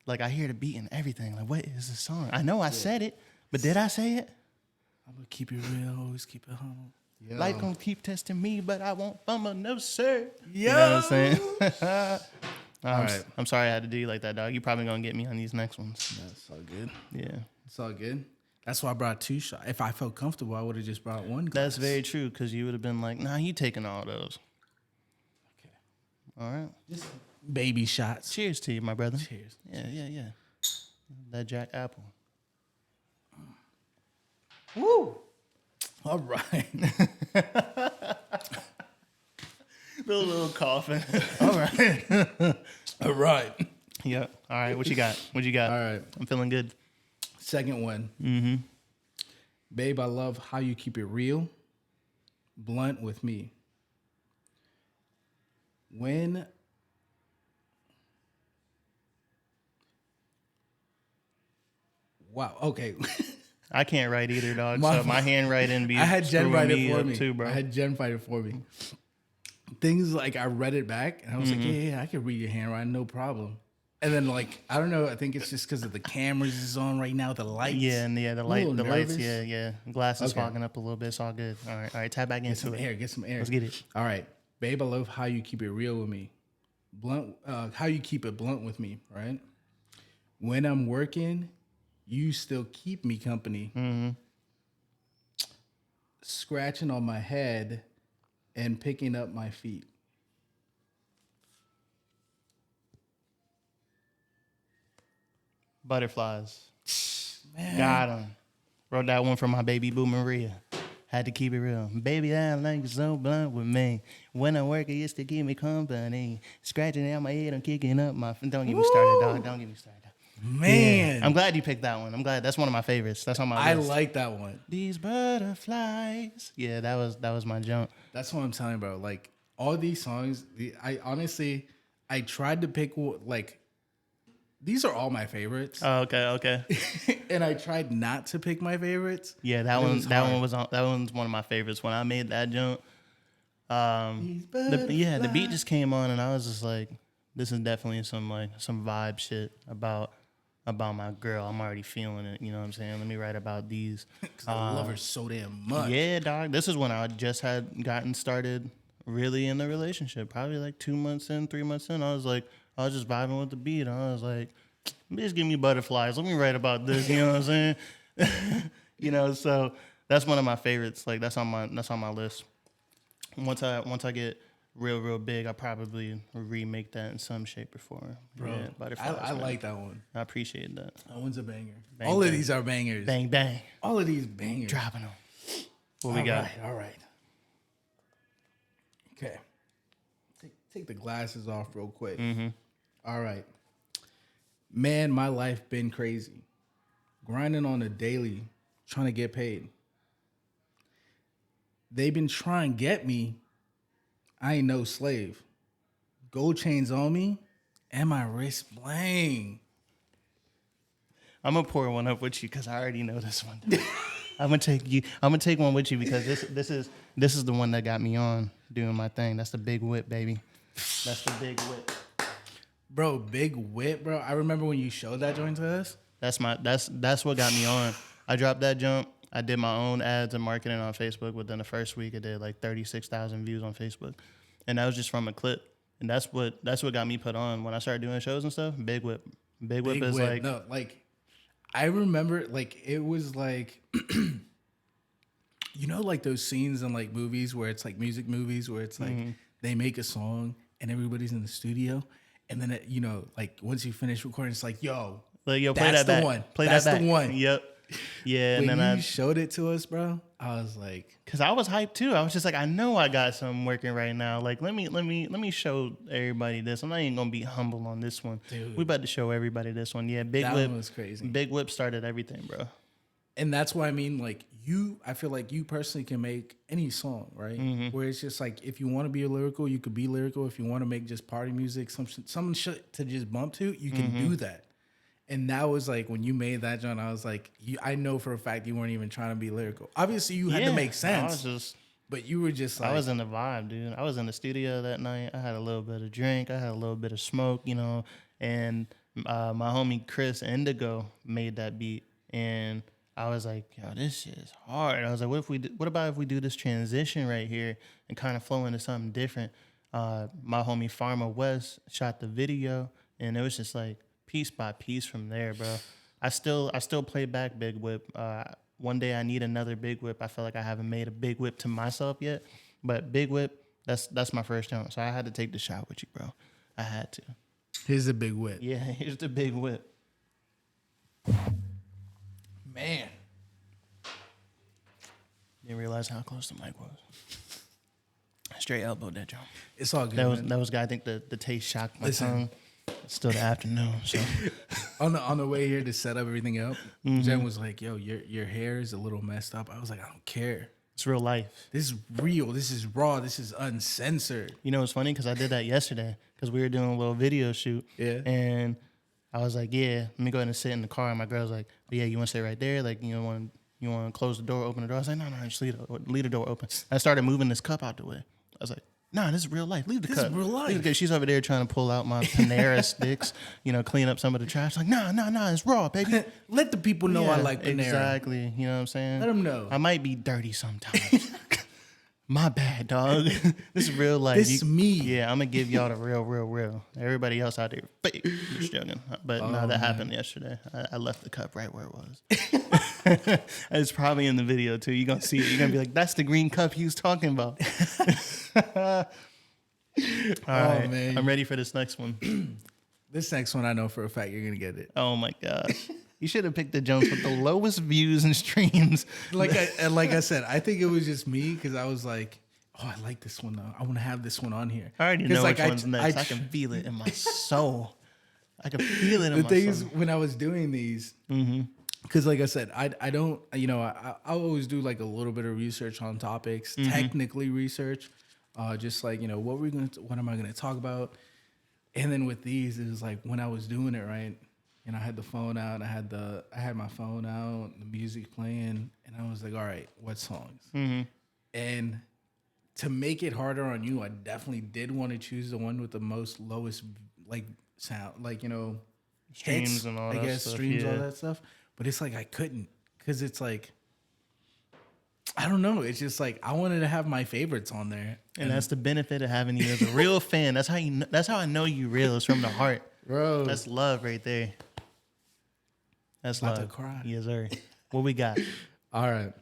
Like, I hear the beat and everything. Like, what is the song? I know I said it, but did I say it? I'm gonna keep it real, always keep it humble. Yo. Life gonna keep testing me, but I won't fumble, no sir. Yo. You know what I'm saying? All right. I'm sorry I had to do you like that, dog. You probably gonna get me on these next ones. That's all good. Yeah. It's all good. That's why I brought 2 shots. If I felt comfortable, I would have just brought 1 glass. That's very true, because you would have been like, nah, you taking all those. Okay. All right. Just baby shots. Cheers to you, my brother. Cheers. Yeah. That Jack Apple. Woo! All right. little coughing. All right. All right. Yeah. All right. What you got? All right. I'm feeling good. Second one. Mm-hmm. Babe, I love how you keep it real, blunt with me. When wow, okay. I can't write either, dog. So my handwriting be I had Jen write it for me too, bro. I had Jen write it for me. Things like I read it back and I was like, yeah, I can read your handwriting, no problem. And then like I don't know, I think it's just because of the cameras is on right now, the lights. Yeah, and the lights, nervous. yeah. Glasses fogging up a little bit. It's all good. All right, tap back into it. Get some air. Let's get it. All right, babe, I love how you keep it real with me, blunt. How you keep it blunt with me, right? When I'm working, you still keep me company. Mm-hmm. Scratching on my head and picking up my feet. Butterflies. Man. Got him. Wrote that one for my baby boo Maria. Had to keep it real. Baby, I like you so blunt with me. When I work, it used to give me company. Scratching out my head, I'm kicking up my... Don't get me started, dog. Don't get me started. Man. Yeah. I'm glad you picked that one. I'm glad. That's one of my favorites. That's on my list. I like that one. These butterflies. Yeah, that was my jump. That's what I'm telling you, bro. Like, all these songs, I tried to pick, like, these are all my favorites. Oh, okay. And I tried not to pick my favorites. Yeah, that one's one of my favorites. When I made that jump, the beat just came on, and I was just like, this is definitely some vibe shit about my girl. I'm already feeling it. You know what I'm saying? Let me write about these. Because I love her so damn much. Yeah, dog. This is when I just had gotten started really in the relationship. Probably like 2 months in, 3 months in. I was just vibing with the beat. I was like, just give me butterflies. Let me write about this. You know what I'm saying? You know, so that's one of my favorites. Like that's on my list. Once I get real big, I probably remake that in some shape or form. Bro, yeah, butterflies, I like that one. I appreciate that. That one's a banger. Bang, All bang. of these are bangers. Bang bang. All of these bangers. Dropping them. What we got? All right. Okay. Take the glasses off real quick. Mm-hmm. All right. Man, my life been crazy. Grinding on a daily, trying to get paid. They been trying to get me. I ain't no slave. Gold chains on me, and my wrist bling. I'm gonna pour one up with you because I already know this one. I'm gonna take one with you because this is the one that got me on doing my thing. That's the big whip, baby. That's the big whip. Bro, big whip, bro. I remember when you showed that joint to us. That's what got me on. I dropped that jump. I did my own ads and marketing on Facebook. Within the first week, I did like 36,000 views on Facebook, and that was just from a clip. And that's what got me put on when I started doing shows and stuff. Big whip is like no, like I remember, like it was like you know, like those scenes in like movies where it's like music movies where it's like they make a song and everybody's in the studio, and then it, you know, like once you finish recording, it's like play that's that the back. one. Play that's that back. the one. Yep. Yeah, and when then you showed it to us, bro, I was like, because I was hyped too. I was just like, I know I got something working right now. Like, let me show everybody this. I'm not even gonna be humble on this one. Dude. We about to show everybody this one. Yeah, Big that Whip one was crazy. Big Whip started everything, bro. And that's why I mean, like I feel like you personally can make any song, right? Mm-hmm. Where it's just like, if you want to be lyrical, you could be lyrical. If you want to make just party music, some shit to just bump to, you can do that. And that was like, when you made that, John, I was like, I know for a fact you weren't even trying to be lyrical. Obviously, you had to make sense. But you were just like, I was in the vibe, dude. I was in the studio that night. I had a little bit of drink. I had a little bit of smoke, you know. And my homie Chris Indigo made that beat. And I was like, yo, this shit is hard. I was like, what about if we do this transition right here and kind of flow into something different? My homie Farmer West shot the video. And it was just like, piece by piece from there, bro. I still play back Big Whip. One day I need another Big Whip. I feel like I haven't made a Big Whip to myself yet, but Big Whip, that's my first jump. So I had to take the shot with you, bro. I had to. Here's the Big Whip. Yeah, here's the Big Whip. Man. Didn't realize how close the mic was. Straight elbowed that jump. It's all good. That was I think the taste shocked my tongue. It's still the afternoon, so on the way here to set up everything up, Jen was like, "Yo, your hair is a little messed up." I was like, "I don't care. It's real life. This is real. This is raw. This is uncensored." You know, it's funny because I did that yesterday because we were doing a little video shoot. Yeah. And I was like, "Yeah, let me go ahead and sit in the car." And my girl's like, "Oh, yeah, you want to sit right there? Like, you want to close the door, open the door?" I was like, "No, just leave the door open." I started moving this cup out the way. I was like, "Nah, this is real life. Leave the cup. This is real life." She's over there trying to pull out my Panera sticks, clean up some of the trash. Like, nah, it's raw, baby. Let the people know I like Panera. Exactly. You know what I'm saying? Let them know. I might be dirty sometimes. My bad, dog. This is real life. This is me. Yeah, I'm going to give y'all the real. Everybody else out there, fake. Just joking. But no, that happened yesterday. I left the cup right where it was. It's probably in the video, too. You're going to see it. You're going to be like, that's the green cup he was talking about. All right, man. I'm ready for this next one. This next one, I know for a fact you're going to get it. Oh, my gosh. You should have picked the Jones with the lowest views and streams. Like I said, I think it was just me because I was like, "Oh, I like this one though. I want to have this one on here." I already know like which one's next. I can feel it in my soul. I can feel it in the my thing is, stomach. when I was doing these, because like I said, I don't, I always do like a little bit of research on topics, technically research, just like, what am I going to talk about? And then with these, it was like when I was doing it, right? And I had the phone out, I had my phone out, the music playing, and I was like, all right, what songs? And to make it harder on you, I definitely did want to choose the one with the lowest like sound, like, Streams hits, and all I that guess, stuff, streams, all yeah. that stuff. But it's like I couldn't, because it's like, I don't know. It's just like I wanted to have my favorites on there, And that's the benefit of having you as a real fan. That's how that's how I know you real. It's from the heart. bro. That's love right there. That's About love. to cry. Yes, sir. What we got? All right,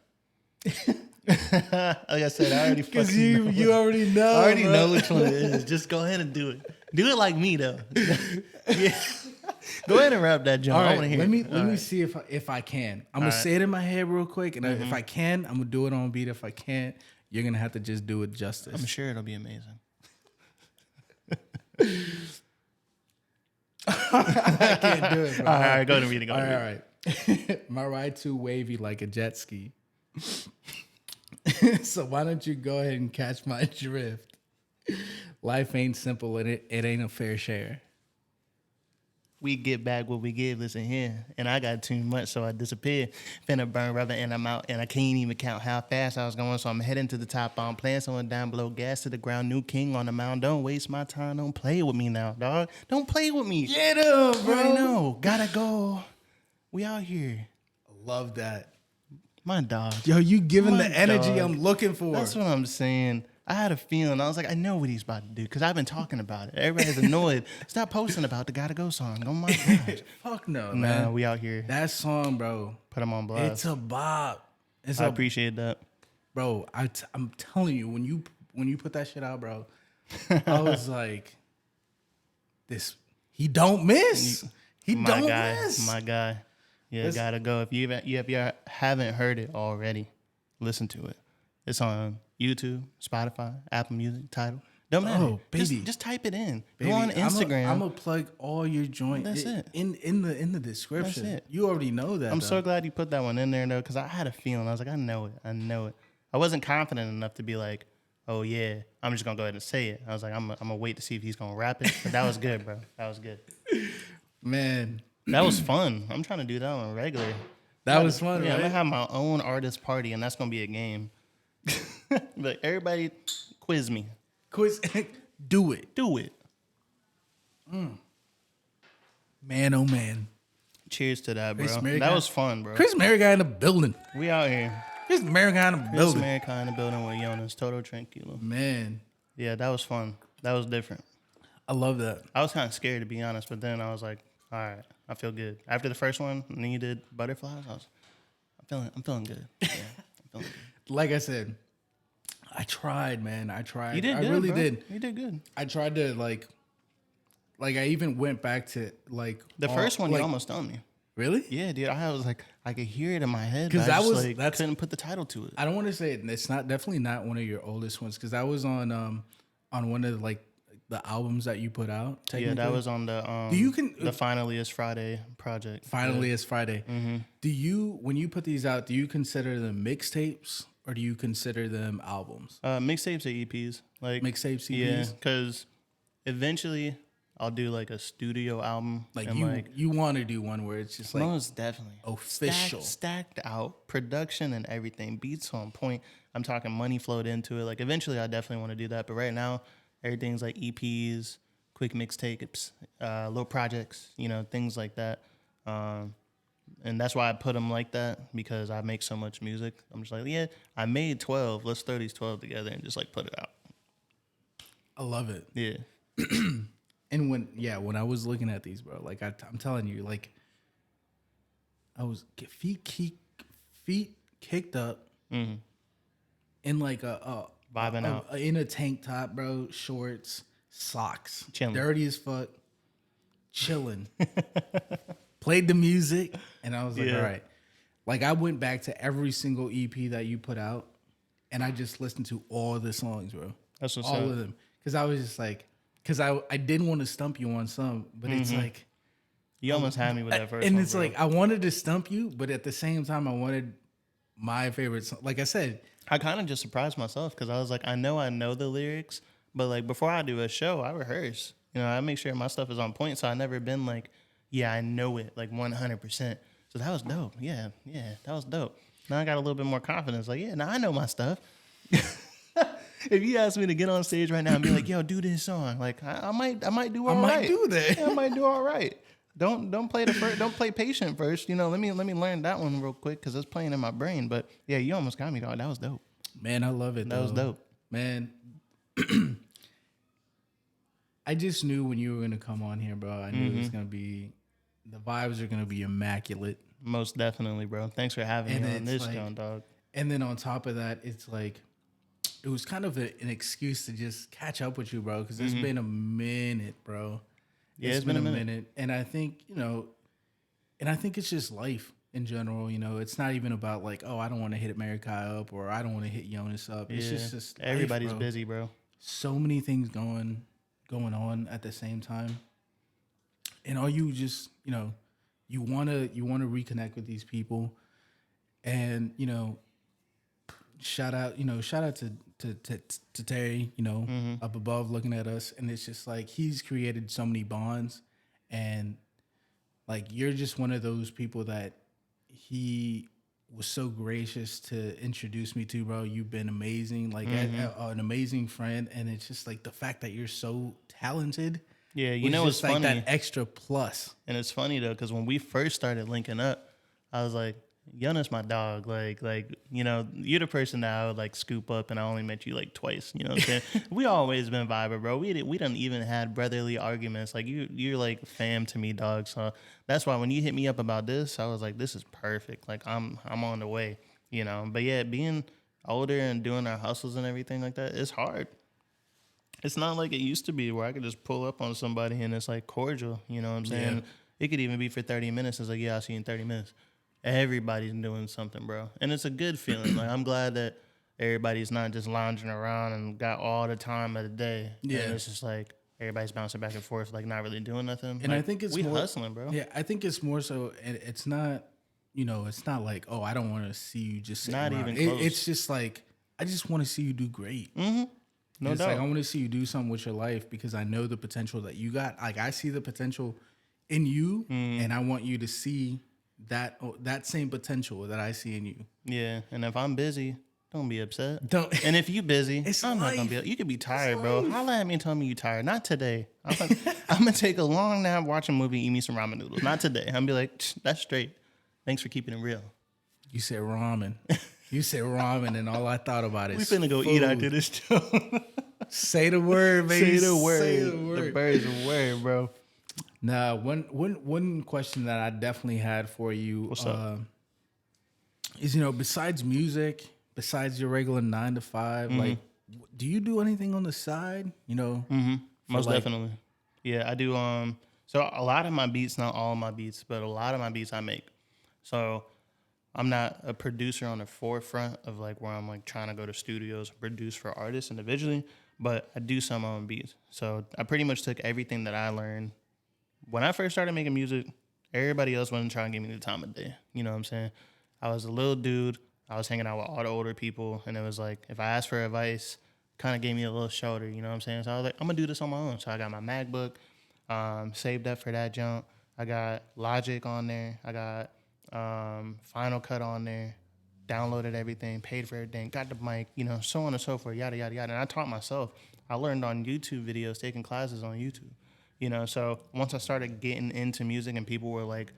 Like I said, I already because fucking know. you already know. I already bro. know which one it is. Just go ahead and do it. Do it like me though. Yeah. Go ahead and rap that, John. All I right, want to hear. let me it. see if I can. I'm gonna right. say it in my head real quick, and if I can, I'm gonna do it on beat. If I can't, you're gonna have to just do it justice. I'm sure it'll be amazing. I can't do it, bro. All right, go to me. Go All to me. right. My ride too wavy like a jet ski. So why don't you go ahead and catch my drift? Life ain't simple and it ain't a fair share. We get back what we give. Listen here. And I got too much, so I disappeared. Finna burn rubber and I'm out. And I can't even count how fast I was going. So I'm heading to the top. I'm playing someone down below. Gas to the ground. New king on the mound. Don't waste my time. Don't play with me now, dog. Don't play with me. Get him, Bro. I know. Gotta go. We out here. Love that. My dog. Yo, you giving My the energy dog. I'm looking for. That's what I'm saying. I had a feeling. I was like, I know what he's about to do because I've been talking about it. Everybody's annoyed. Stop posting about the Gotta Go song. Oh my gosh. Fuck no, Nah, man. we out here. That song, bro. Put him on blast. It's a bop. I appreciate that. Bro, I'm telling you, when you put that shit out, bro, I was like, he don't miss. He My don't guy. miss. My guy. Yeah, Gotta Go. If you haven't heard it already, listen to it. It's on YouTube, Spotify, Apple Music, Tidal. Don't matter. Oh, baby. Just type it in. Baby, Go on Instagram. I'm gonna plug all your joints. That's it. In the description. That's it. You already know that. I'm though. so glad you put that one in there though, because I had a feeling. I was like, I know it. I wasn't confident enough to be like, oh yeah, I'm just gonna go ahead and say it. I was like, I'm gonna wait to see if he's gonna rap it. But that was good, bro. That was good. Man, That was fun. I'm trying to do that on regular. that was fun, Yeah, I'm right? gonna have my own artist party, and that's gonna be a game. Like everybody, quiz me. Quiz, do it, Do it. man. Oh man, Cheers to that, bro. Chris Merrick That got- was fun, bro. Chris Merrick got in the building. We out here. Chris Merrick got in the Chris building. America in the building with Jonas. Todo Tranquilo. Man, Yeah, that was fun. That was different. I love that. I was kind of scared to be honest, but then I was like, all right, I feel good. After the first one, and then you did butterflies. I'm feeling good. Yeah, I'm feeling good. Like I said, I tried, man. I tried. You did I good, really bro. did. You did good. I tried to like I even went back to like The all- first one, like, you almost done me. really. Yeah, dude. I was like, I could hear it in my head, 'Cause but I that just, was- like, that's- couldn't put the title to it. I don't want to say it. It's definitely not one of your oldest ones because that was on one of like the albums that you put out. Yeah, Technically. that was on the the Finally Is Friday project. Finally it's Friday. Mm-hmm. Do you, when you put these out, do you consider them mixtapes or do you consider them albums? Mixtapes or EPs, like Mixtape CDs. Yeah, because eventually I'll do like a studio album, Like and you want to do one where it's just like most definitely official. stacked out production and everything, beats on point. I'm talking money flowed into it. Like eventually, I definitely want to do that, but right now, everything's like EPs, quick mixtapes, little projects, things like that. And that's why I put them like that because I make so much music. I'm just like, yeah, I made 12. Let's throw these 12 together and just like put it out. I love it. Yeah. And when I was looking at these, bro, like I'm telling you, like I was feet kicked up in like Vibing out. in a tank top, bro, shorts, socks, Chilling. dirty as fuck, chilling. Played the music, and I was like, Yeah. all right. Like I went back to every single EP that you put out, and I just listened to all the songs, bro. That's what's all up. of them, because I was just like, because I didn't want to stump you on some, but it's like You almost had me with that first and one, it's bro. like I wanted to stump you, but at the same time, I wanted my favorite song. Like I said, I kind of just surprised myself because I was like, I know the lyrics, but like before I do a show, I rehearse. You know, I make sure my stuff is on point. So I never been like, yeah, I know it like 100%. So that was dope. Yeah, that was dope. Now I got a little bit more confidence. Like, yeah, now I know my stuff. If you ask me to get on stage right now and be like, yo, do this song, like I might do all right. I might do that. Yeah, I might do all right. Don't play patient first. You know, let me learn that one real quick because it's playing in my brain. But yeah, you almost got me, dog. That was dope. Man, I love it. That was dope. Man. I just knew when you were gonna come on here, bro. I knew it was gonna be, the vibes are gonna be immaculate. Most definitely, bro. Thanks for having me on this show, dog. And then on top of that, it's like, it was kind of an excuse to just catch up with you, bro, because it's been a minute, bro. Yeah, it's been a minute. And I think, it's just life in general. You know, it's not even about like, oh, I don't want to hit Meraki up or I don't want to hit Jonas up. It's just everybody's life, bro. busy, bro. So many things going on at the same time. And all you just, you want to reconnect with these people. And, shout out to Terry, up above looking at us. And it's just like, he's created so many bonds. And like, you're just one of those people that he was so gracious to introduce me to, bro. You've been amazing, like an amazing friend. And it's just like the fact that you're so talented. Yeah, it's like funny. That extra plus. And it's funny though, because when we first started linking up, I was like, Jonas, my dog, like, you're the person that I would like scoop up, and I only met you like twice. You know what I'm saying? We always been vibing, bro. We done even had brotherly arguments. Like you're like fam to me, dog. So that's why when you hit me up about this, I was like, this is perfect. Like I'm on the way, But yeah, being older and doing our hustles and everything like that, it's hard. It's not like it used to be where I could just pull up on somebody and it's like cordial. You know what I'm saying? Yeah. It could even be for 30 minutes. It's like, yeah, I'll see you in 30 minutes. Everybody's doing something, bro. And it's a good feeling. Like, I'm glad that everybody's not just lounging around and got all the time of the day. Yeah. And it's just like everybody's bouncing back and forth, like not really doing nothing. And like, I think we hustling, bro. Yeah, I think it's more so, it's not, it's not like, oh, I don't want to see you just sitting not around. Even close. It's just like, I just want to see you do great. Mm-hmm. No doubt. Like, I want to see you do something with your life because I know the potential that you got. Like, I see the potential in you, and I want you to see that same potential that I see in you. Yeah, and if I'm busy, don't be upset. Don't. And if you busy, I'm not gonna be. You could be tired, bro. Holla at me and tell me you tired. Not today. I'm gonna take a long nap, watch a movie, eat me some ramen noodles. Not today. I'm gonna be like, that's straight. Thanks for keeping it real. You said ramen. You said ramen, and all I thought about is we finna go eat after this show. Say the word, baby. Say the word. The bird's a word, bro. Nah, one question that I definitely had for you. What's up? Is, besides music, besides your regular 9 to 5, like, do you do anything on the side? Most definitely. Yeah, I do. So a lot of my beats, not all of my beats, but a lot of my beats I make. So I'm not a producer on the forefront of like where I'm like trying to go to studios and produce for artists individually, but I do some of my own beats. So I pretty much took everything that I learned. When I first started making music, everybody else wasn't trying to give me the time of day. You know what I'm saying? I was a little dude. I was hanging out with all the older people, and it was like, if I asked for advice, kind of gave me a little shoulder, you know what I'm saying? So I was like, I'm going to do this on my own. So I got my MacBook, saved up for that jump. I got Logic on there. I got Final Cut on there. Downloaded everything, paid for everything, got the mic, so on and so forth, yada, yada, yada. And I taught myself. I learned on YouTube videos, taking classes on YouTube. So once I started getting into music and people were like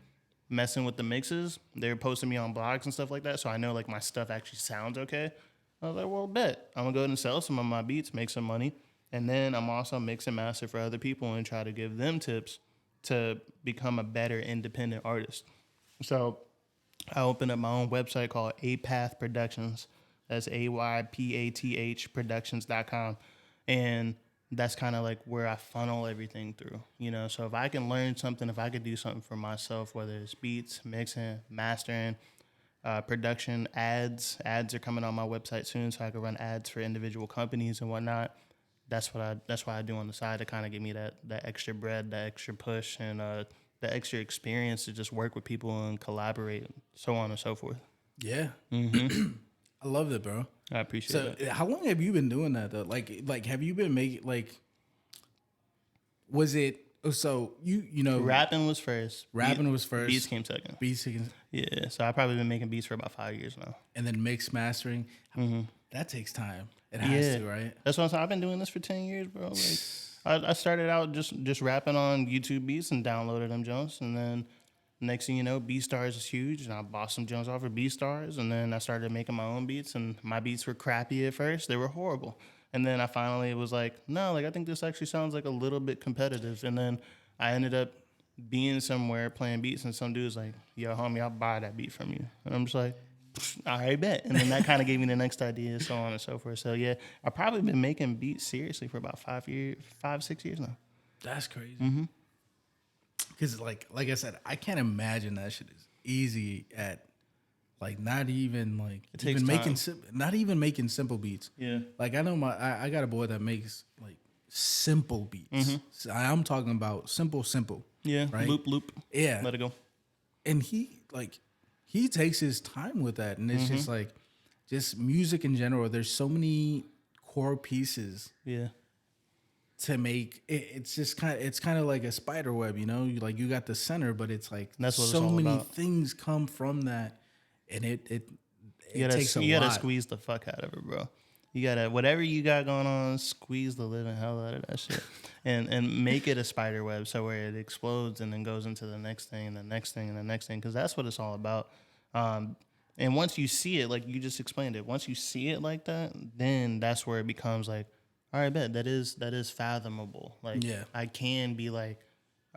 messing with the mixes, they were posting me on blogs and stuff like that. So I know like my stuff actually sounds okay. I was like, well, bet. I'm gonna go ahead and sell some of my beats, make some money. And then I'm also mix and master for other people and try to give them tips to become a better independent artist. So I opened up my own website called APath Productions. That's AYPATH Productions.com. And that's kind of like where I funnel everything through, So if I can learn something, if I could do something for myself, whether it's beats, mixing, mastering, production, ads are coming on my website soon, so I can run ads for individual companies and whatnot. That's what I do on the side to kind of give me that extra bread, that extra push, and the extra experience to just work with people and collaborate, so on and so forth. Yeah. I love it, bro. I appreciate it. How long have you been doing that though? Like have you been making was it so you know Rapping was first. was first. Beats came second. Yeah, so I've probably been making beats for about 5 years now. And then mix mastering. That takes time. It has to, right? That's what I'm saying. I've been doing this for 10 years, bro. Like I started out just rapping on YouTube beats and downloaded them Jones, and then next thing you know, BeatStars is huge, and I bought some Jones off of BeatStars, and then I started making my own beats, and my beats were crappy at first. They were horrible. And then I finally was like, no, like I think this actually sounds like a little bit competitive. And then I ended up being somewhere playing beats, and some dude's like, yo, homie, I'll buy that beat from you. And I'm just like, all right, bet. And then that kind of gave me the next idea, so on and so forth. So yeah, I've probably been making beats seriously for about 6 years now. That's crazy. Because like I said, I can't imagine that shit is easy at like not even like it takes even time. not even making simple beats. Yeah. Like I know I got a boy that makes like simple beats. So I'm talking about simple. Yeah. Right? Loop. Yeah. Let it go. And he takes his time with that, and it's just like just music in general. There's so many core pieces. Yeah. To make it's kind of like a spider web, you know. You got the center, but it's like that's what so it's all many about. Things come from that, and it takes a lot. You gotta squeeze the fuck out of it, bro. You gotta whatever you got going on, squeeze the living hell out of that shit, and make it a spider web so where it explodes and then goes into the next thing and the next thing and the next thing, because that's what it's all about. And once you see it, like you just explained it, once you see it like that, then that's where it becomes like, all right, bet that is fathomable. Like, I can be like,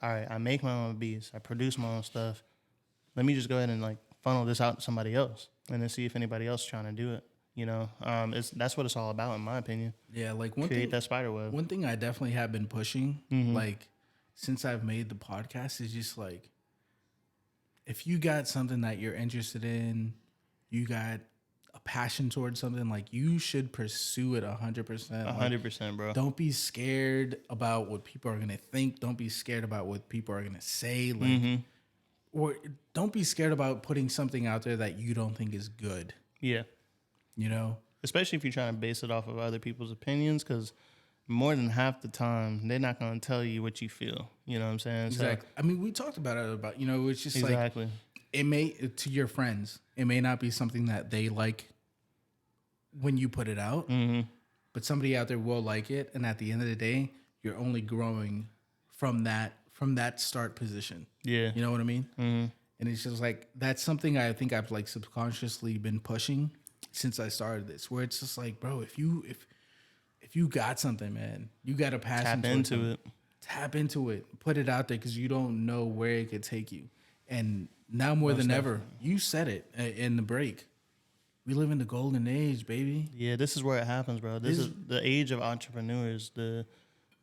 all right, I make my own beats, I produce my own stuff. Let me just go ahead and like funnel this out to somebody else, and then see if anybody else is trying to do it. You know, that's what it's all about, in my opinion. Yeah, like create that spider web. One thing I definitely have been pushing, like since I've made the podcast, is just like, if you got something that you're interested in, you got a passion towards something, like you should pursue it 100%. 100%, bro. Don't be scared about what people are gonna think. Don't be scared about what people are gonna say. Like, or don't be scared about putting something out there that you don't think is good. Yeah. You know? Especially if you're trying to base it off of other people's opinions, because more than half the time, they're not going to tell you what you feel. You know what I'm saying? Exactly. So, I mean, we talked about it, you know, it's just exactly. like, it may, to your friends, it may not be something that they like when you put it out, but somebody out there will like it. And at the end of the day, you're only growing from that start position. Yeah. You know what I mean? And it's just like, that's something I think I've like subconsciously been pushing since I started this, where it's just like, bro, if you got something, man, you got a passion. Tap into it. Put it out there, because you don't know where it could take you. And now more than ever, you said it in the break. We live in the golden age, baby. Yeah, this is where it happens, bro. This is the age of entrepreneurs, the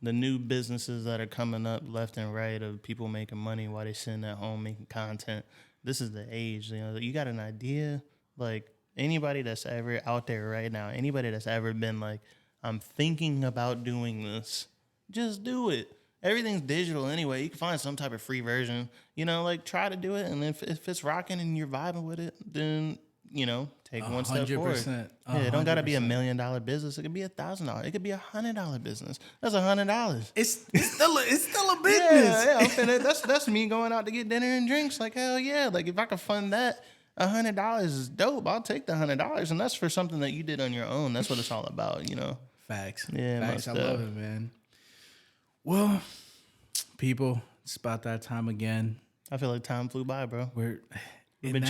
new businesses that are coming up left and right of people making money while they're sitting at home making content. This is the age. You know, you got an idea, like anybody that's ever out there right now, anybody that's ever been like, I'm thinking about doing this, just do it. Everything's digital anyway. You can find some type of free version, you know, like try to do it. And if it's rocking and you're vibing with it, then, you know, take one step forward. Yeah, it don't got to be $1 million business. It could be $1,000. It could be $100 business. That's $100. It's still a business. Yeah. That's me going out to get dinner and drinks. Like, hell yeah. Like, if I could fund that, $100 is dope. I'll take the $100, and that's for something that you did on your own. That's what it's all about, you know. Facts. Yeah, facts. I love it, man. Well, people, it's about that time again. I feel like time flew by, bro. And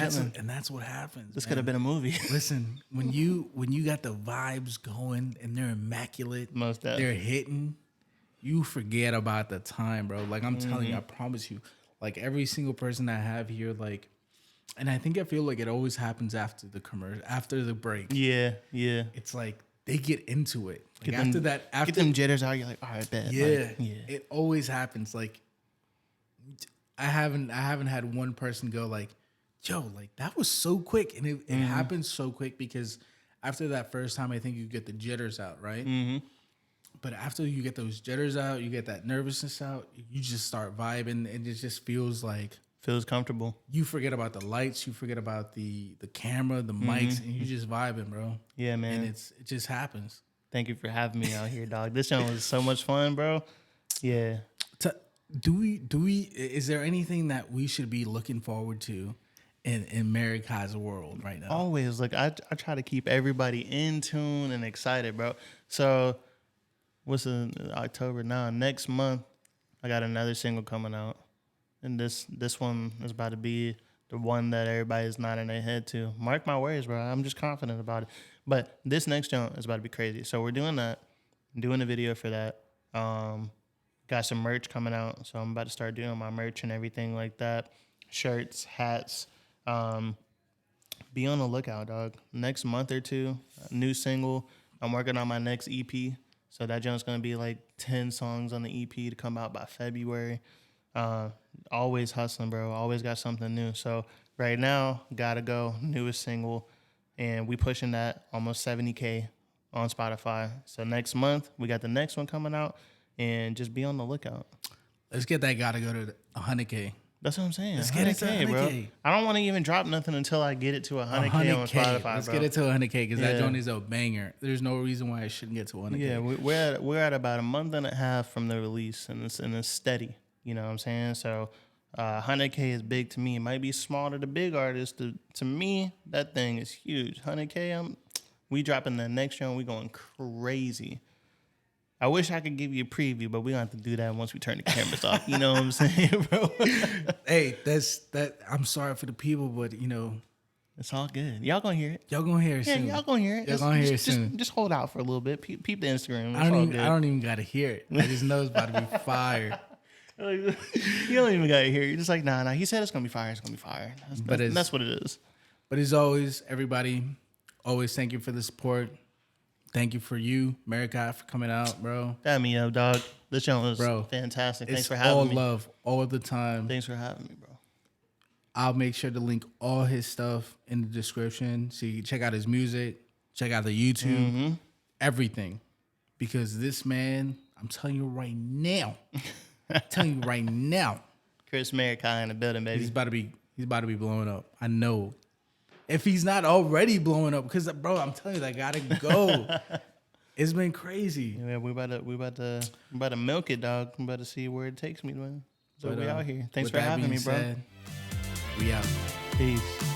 that's what happens. This could have been a movie. Listen, when you got the vibes going and they're immaculate, they're hitting, you forget about the time, bro. Like I'm telling you, I promise you. Like every single person I have here, like, and I feel like it always happens after the commercial, after the break. Yeah. It's like they get into it. Like get them jitters out. You're like, all right, bet. Yeah, it always happens. Like I haven't had one person go like, yo, like that was so quick, and it happens so quick because after that first time, I think you get the jitters out, right? But after you get those jitters out, you get that nervousness out, you just start vibing, and it just feels like comfortable. You forget about the lights, you forget about the camera, the mics, and you just vibing, bro. Yeah, man. And it just happens. Thank you for having me out here, dog. This show was so much fun, bro. Yeah. Is there anything that we should be looking forward to in Meraka's world right now? Always. Like, I try to keep everybody in tune and excited, bro. So, what's in October now? Next month, I got another single coming out. And this one is about to be the one that everybody's nodding their head to. Mark my words, bro. I'm just confident about it. But this next jump is about to be crazy. So we're doing that. I'm doing a video for that. Got some merch coming out. So I'm about to start doing my merch and everything like that. Shirts, hats. Be on the lookout, dog. Next month or two, a new single. I'm working on my next EP. So that jump's going to be like 10 songs on the EP to come out by February. Always hustling, bro. Always got something new. So right now, Gotta Go, newest single. And we pushing that almost 70K on Spotify. So next month, we got the next one coming out. And just be on the lookout. Let's get that Gotta Go to 100K. That's what I'm saying. Let's get it to 100K, bro. I don't want to even drop nothing until I get it to 100K on Spotify, Let's bro. get it to 100K because that joint is a banger. There's no reason why it shouldn't get to 100K. Yeah, we're at about a month and a half from the release, and it's steady. You know what I'm saying? So 100K is big to me. It might be small to the big artists. To me, that thing is huge. 100K, we dropping the next show and we going crazy. I wish I could give you a preview, but we don't have to do that once we turn the cameras off. You know what I'm saying, bro? Hey, that. I'm sorry for the people, but it's all good. Y'all gonna hear it. Y'all gonna hear it soon. Yeah, y'all gonna hear it. Y'all gonna hear it soon. Just hold out for a little bit. Peep the Instagram. I don't even gotta hear it. I just know it's about to be fire. You don't even gotta hear it. You're just like, nah. He said it's gonna be fire. It's gonna be fire. That's what it is. But as always, everybody, always thank you for the support. Thank you for you, Meraki, for coming out, bro. Damn me up, dog. This show was fantastic. Thanks for having me. All love, all the time. Thanks for having me, bro. I'll make sure to link all his stuff in the description so you can check out his music, check out the YouTube, everything. Because this man, I'm telling you right now, Chris Meraki in the building, baby. He's about to be blowing up. I know. If he's not already blowing up, because bro, I'm telling you, I gotta go. It's been crazy. Yeah, we about to milk it, dog. I'm about to see where it takes me, man. So we out here. Thanks for having me, bro. We out. Peace.